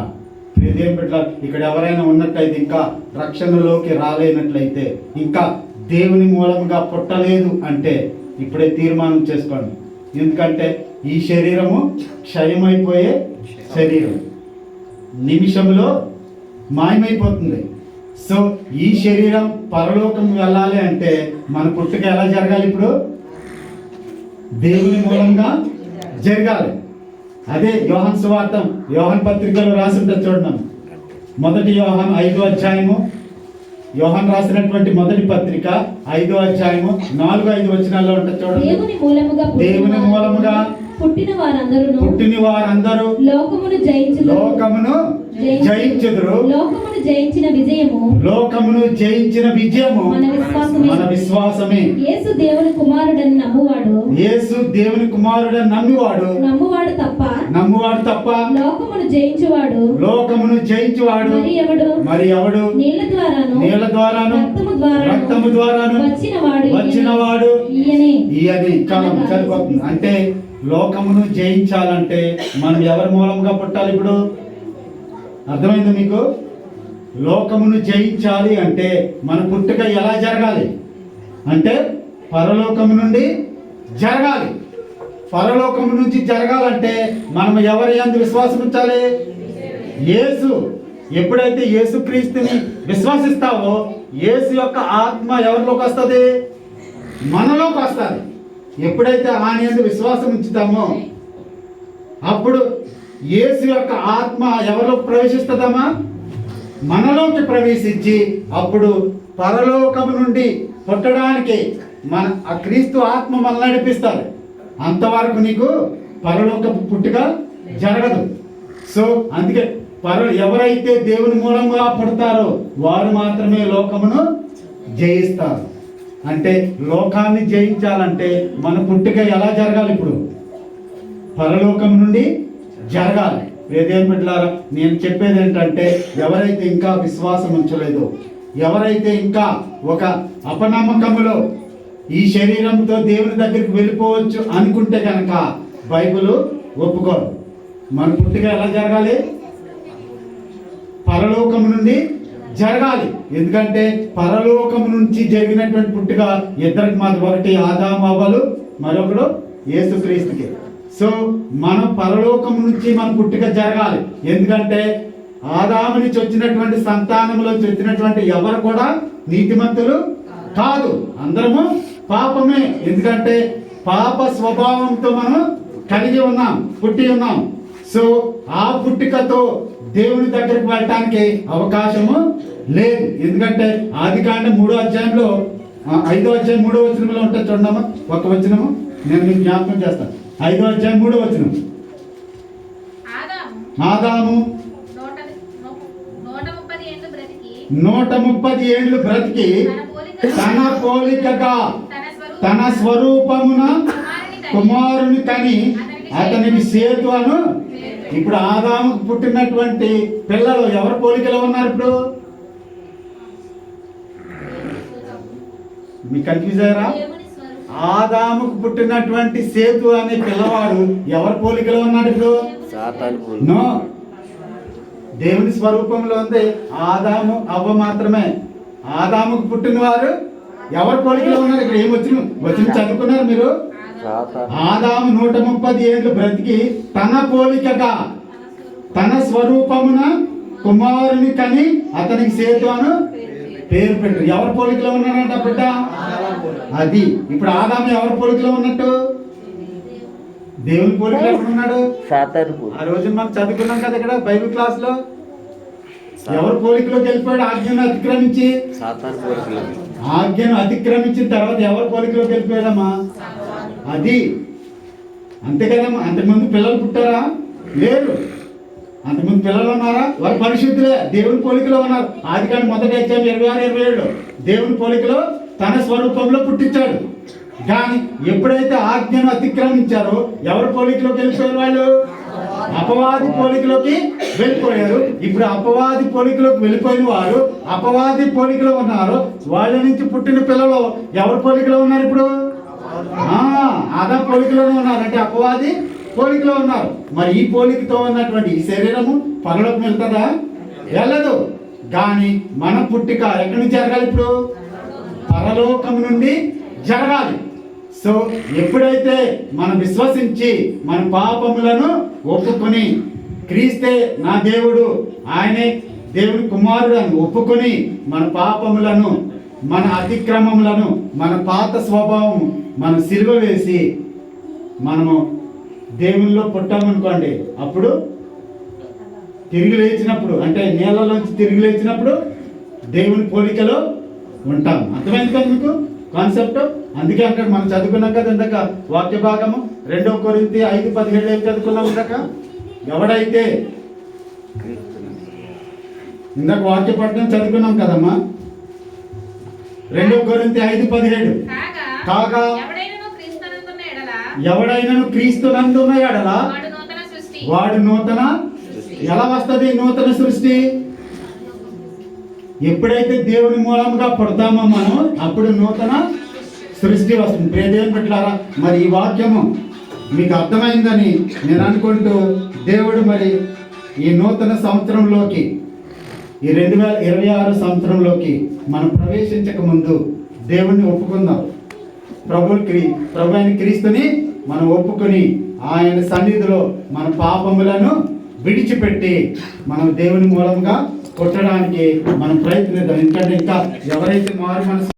ప్రియదేవుని బిడ్డ, ఇక్కడ ఎవరైనా ఉన్నట్లయితే, ఇంకా రక్షణలోకి రాలేనట్లయితే, ఇంకా దేవుని మూలంగా పుట్టలేదు అంటే ఇప్పుడే తీర్మానం చేసుకోండి. ఎందుకంటే ఈ శరీరము క్షయమైపోయే శరీరం, నిమిషంలో మాయమైపోతుంది. సో ఈ శరీరం పరలోకం వెళ్ళాలి అంటే మన పుట్టుక ఎలా జరగాలి? ఇప్పుడు దేవుని మూలంగా జరగాలి. అదే యోహాను సువార్త, యోహాను పత్రికలో రాసి ఉంటుంది చూడండి. మొదటి యోహాను 5వ అధ్యాయము, యోహాను రాసినటువంటి మొదటి పత్రిక 5వ అధ్యాయము 4-5 వచనాల్లో ఉంటుంది చూడండి. దేవుని మూలముగా పుట్టిన వారందరూ లోకమును జయించుదురు. లోకమును జయించిన విజయము మన విశ్వాసమే. యేసు దేవుని కుమారుడని నమ్మువాడు తప్ప లోకమును జయించువాడు మరి ఎవడు? నీళ్ల ద్వారాను రక్తము ద్వారాను వచ్చినవాడు ఈయనే. చాలా సరిపోతుంది. అంటే లోకమును జయించాలంటే మనం ఎవరి మూలంగా పుట్టాలి? ఇప్పుడు అర్థమైంది మీకు? లోకమును జయించాలి అంటే మన పుట్టుక ఎలా జరగాలి అంటే పరలోకము నుండి జరగాలి. పరలోకము నుంచి జరగాలంటే మనం ఎవరి యందు విశ్వాసం ఉంచాలి? యేసు. ఎప్పుడైతే యేసుక్రీస్తుని విశ్వసిస్తావో యేసు యొక్క ఆత్మ ఎవరిలోకి వస్తుంది? మనలోకి వస్తుంది. ఎప్పుడైతే ఆయన యందు విశ్వాసం ఉంచుతామో అప్పుడు యేసు యొక్క ఆత్మ ఎవరిలోకి ప్రవేశిస్తుందమ్మా? మనలోకి ప్రవేశించి అప్పుడు పరలోకము నుండి పుట్టడానికి ఆ క్రీస్తు ఆత్మ మనల్ని నడిపిస్తారు. అంతవరకు నీకు పరలోకపు పుట్టుక జరగదు. సో అందుకే ఎవరైతే దేవుని మూలంగా పుడతారో వారు మాత్రమే లోకమును జయిస్తారు. అంటే లోకాన్ని జయించాలంటే మన పుట్టుక ఎలా జరగాలి? ఇప్పుడు పరలోకం నుండి జరగాలి. దేవుని బిడ్డలారా, నేను చెప్పేది ఏంటంటే ఎవరైతే ఇంకా విశ్వాసం ఉంచలేదో, ఎవరైతే ఇంకా ఒక అపనమ్మకములో ఈ శరీరంతో దేవుని దగ్గరికి వెళ్ళిపోవచ్చు అనుకుంటే కనుక బైబిల్ ఒప్పుకోరు. మన పుట్టుక ఎలా జరగాలి? పరలోకం నుండి జరగాలి. ఎందుకంటే పరలోకం నుంచి జరిగినటువంటి పుట్టుక ఇద్దరికి మాత్రం, ఒకటి ఆదాము అవ్వలు, మరొకడు యేసుక్రీస్తుకి. సో మనం పరలోకం నుంచి మన పుట్టుక జరగాలి. ఎందుకంటే ఆదాము నుంచి వచ్చినటువంటి సంతానంలో వచ్చినటువంటి ఎవరు కూడా నీతిమంతులు కాదు, అందరము పాపమే. ఎందుకంటే పాప స్వభావంతో మనం కలిగి ఉన్నాం, పుట్టి ఉన్నాం. సో ఆ పుట్టుకతో దేవుని దగ్గరికి వెళ్ళటానికి అవకాశము లేదు. ఎందుకంటే ఆదికాండం 3వ అధ్యాయంలో 5వ అధ్యాయం 3వ వచనంలో ఉంటుంది చూడమ్మా. ఒక వచనము నేను మీకు జ్ఞాపకం చేస్తాను. 5వ అధ్యాయం 3వ వచనం. ఆదాము 130 ఏండ్లు బ్రతికి తన పోలికగా తన స్వరూపమున కుమారుని కని అతనికి సేతు అను. ఇప్పుడు ఆదాముకు పుట్టినటువంటి పిల్లలు ఎవరి పోలికలో ఉన్నారు? ఇప్పుడు మీకు కన్ఫ్యూజ్ అయ్యారా? ఆదాముకు పుట్టినటువంటి సేతు అనే పిల్లవాడు ఎవరి పోలికలో ఉన్నాడు? ఇప్పుడు నో, దేవుని స్వరూపంలో ఉంది. ఆదాము అవ్వ మాత్రమే. ఆదాముకు పుట్టిన వారు ఎవరి పోలికలో ఉన్నారు? ఇక్కడ ఏం వచ్చిన చదువుకున్నారు మీరు? ఆదాము 130 ఏండ్లు బ్రతికి తన పోలికగా తన స్వరూపమున కుమారుని కని అతనికి సేతు అను పేరు పెట్టు. ఎవరి పోలికలో ఉన్నాడంట బిడ్డ? అది. ఇప్పుడు ఆదాము ఎవరి పోలికలో ఉన్నట్టు? దేవుని పోలికలో ఉన్నాడు. ఆ రోజు మనం చదువుకున్నాం కదా ఇక్కడ బైబిల్ క్లాస్ లో. ఎవరి పోలికలోకి వెళ్ళిపోయాడు? ఆజ్ఞను అతిక్రమించి. ఆజ్ఞను అతిక్రమించిన తర్వాత ఎవరి పోలికలోకి వెళ్ళిపోయాడమ్మా? అది. అంతే కదమ్మా. అంతకుముందు పిల్లలు పుట్టారా? లేరు. అంతకుముందు పిల్లలు ఉన్నారా? వారు పరిశుద్ధులే, దేవుని పోలికలో ఉన్నారు. ఆదికాండం 1వ అధ్యాయం 26-27 దేవుని పోలికలో తన స్వరూపంలో పుట్టించాడు. కానీ ఎప్పుడైతే ఆజ్ఞను అతిక్రమించారో ఎవరి పోలికలోకి వెళ్ళిపోయారు? వాళ్ళు అపవాది పోలికలోకి వెళ్ళిపోయారు. ఇప్పుడు అపవాది పోలికలోకి వెళ్ళిపోయిన వారు అపవాది పోలికలో ఉన్నారు. వాళ్ళ నుంచి పుట్టిన పిల్లలు ఎవరి పోలికలో ఉన్నారు? ఇప్పుడు ఆదాము పోలికలోనే ఉన్నారు. అంటే అపవాది పోలికలో ఉన్నారు. మరి ఈ పోలికతో ఉన్నటువంటి ఈ శరీరము పరలోకం వెళ్తుందా? వెళ్ళదు. కానీ మన పుట్టిక ఎక్కడి నుంచి జరగాలి? ఇప్పుడు పరలోకం నుండి జరగాలి. సో ఎప్పుడైతే మనం విశ్వసించి మన పాపములను ఒప్పుకొని క్రీస్తే నా దేవుడు, ఆయనే దేవుని కుమారుడు అని ఒప్పుకొని మన పాపములను, మన అతిక్రమములను, మన పాత స్వభావం మనం సిలువ వేసి మనము దేవునిలో పుట్టామనుకోండి, అప్పుడు తిరిగి లేచినప్పుడు, అంటే నీళ్ళలోంచి తిరిగి లేచినప్పుడు దేవుని పోలికలో ఉంటాం. అర్థమైంది కదా మీకు కాన్సెప్ట్? అందుకే అక్కడ మనం చదువుకున్నాం కదా ఇందాక వాక్య భాగము 2 కొరింథీ 5:17 ఏం చదువుకున్నాం ఇందాక? ఎవడైతే ఇందాక వాక్య పట్టణం చదువుకున్నాం కదమ్మా, 2 కొరింథీ 5:17 కాగా ఎవడైనను క్రీస్తునందున్న ఎడల వాడు నూతన. ఎలా వస్తుంది నూతన సృష్టి? ఎప్పుడైతే దేవుని మూలంగా పుడతామో మనం, అప్పుడు నూతన సృష్టి వస్తుంది. ప్రియ దేవుని బిడ్డలారా, మరి ఈ వాక్యము మీకు అర్థమైందని నేను అనుకుంటూ, దేవుడు మరి ఈ నూతన సంవత్సరంలోకి, ఈ 2026 సంవత్సరంలోకి మనం ప్రవేశించక ముందు దేవుణ్ణి ఒప్పుకుందాం. ప్రభు అయిన క్రీస్తుని మనం ఒప్పుకొని ఆయన సన్నిధిలో మన పాపములను విడిచిపెట్టి మనం దేవుని మూలంగా పుట్టడానికి మనం ప్రయత్నిద్దాం. ఎందుకంటే ఇంకా ఎవరైతే మారు మనసు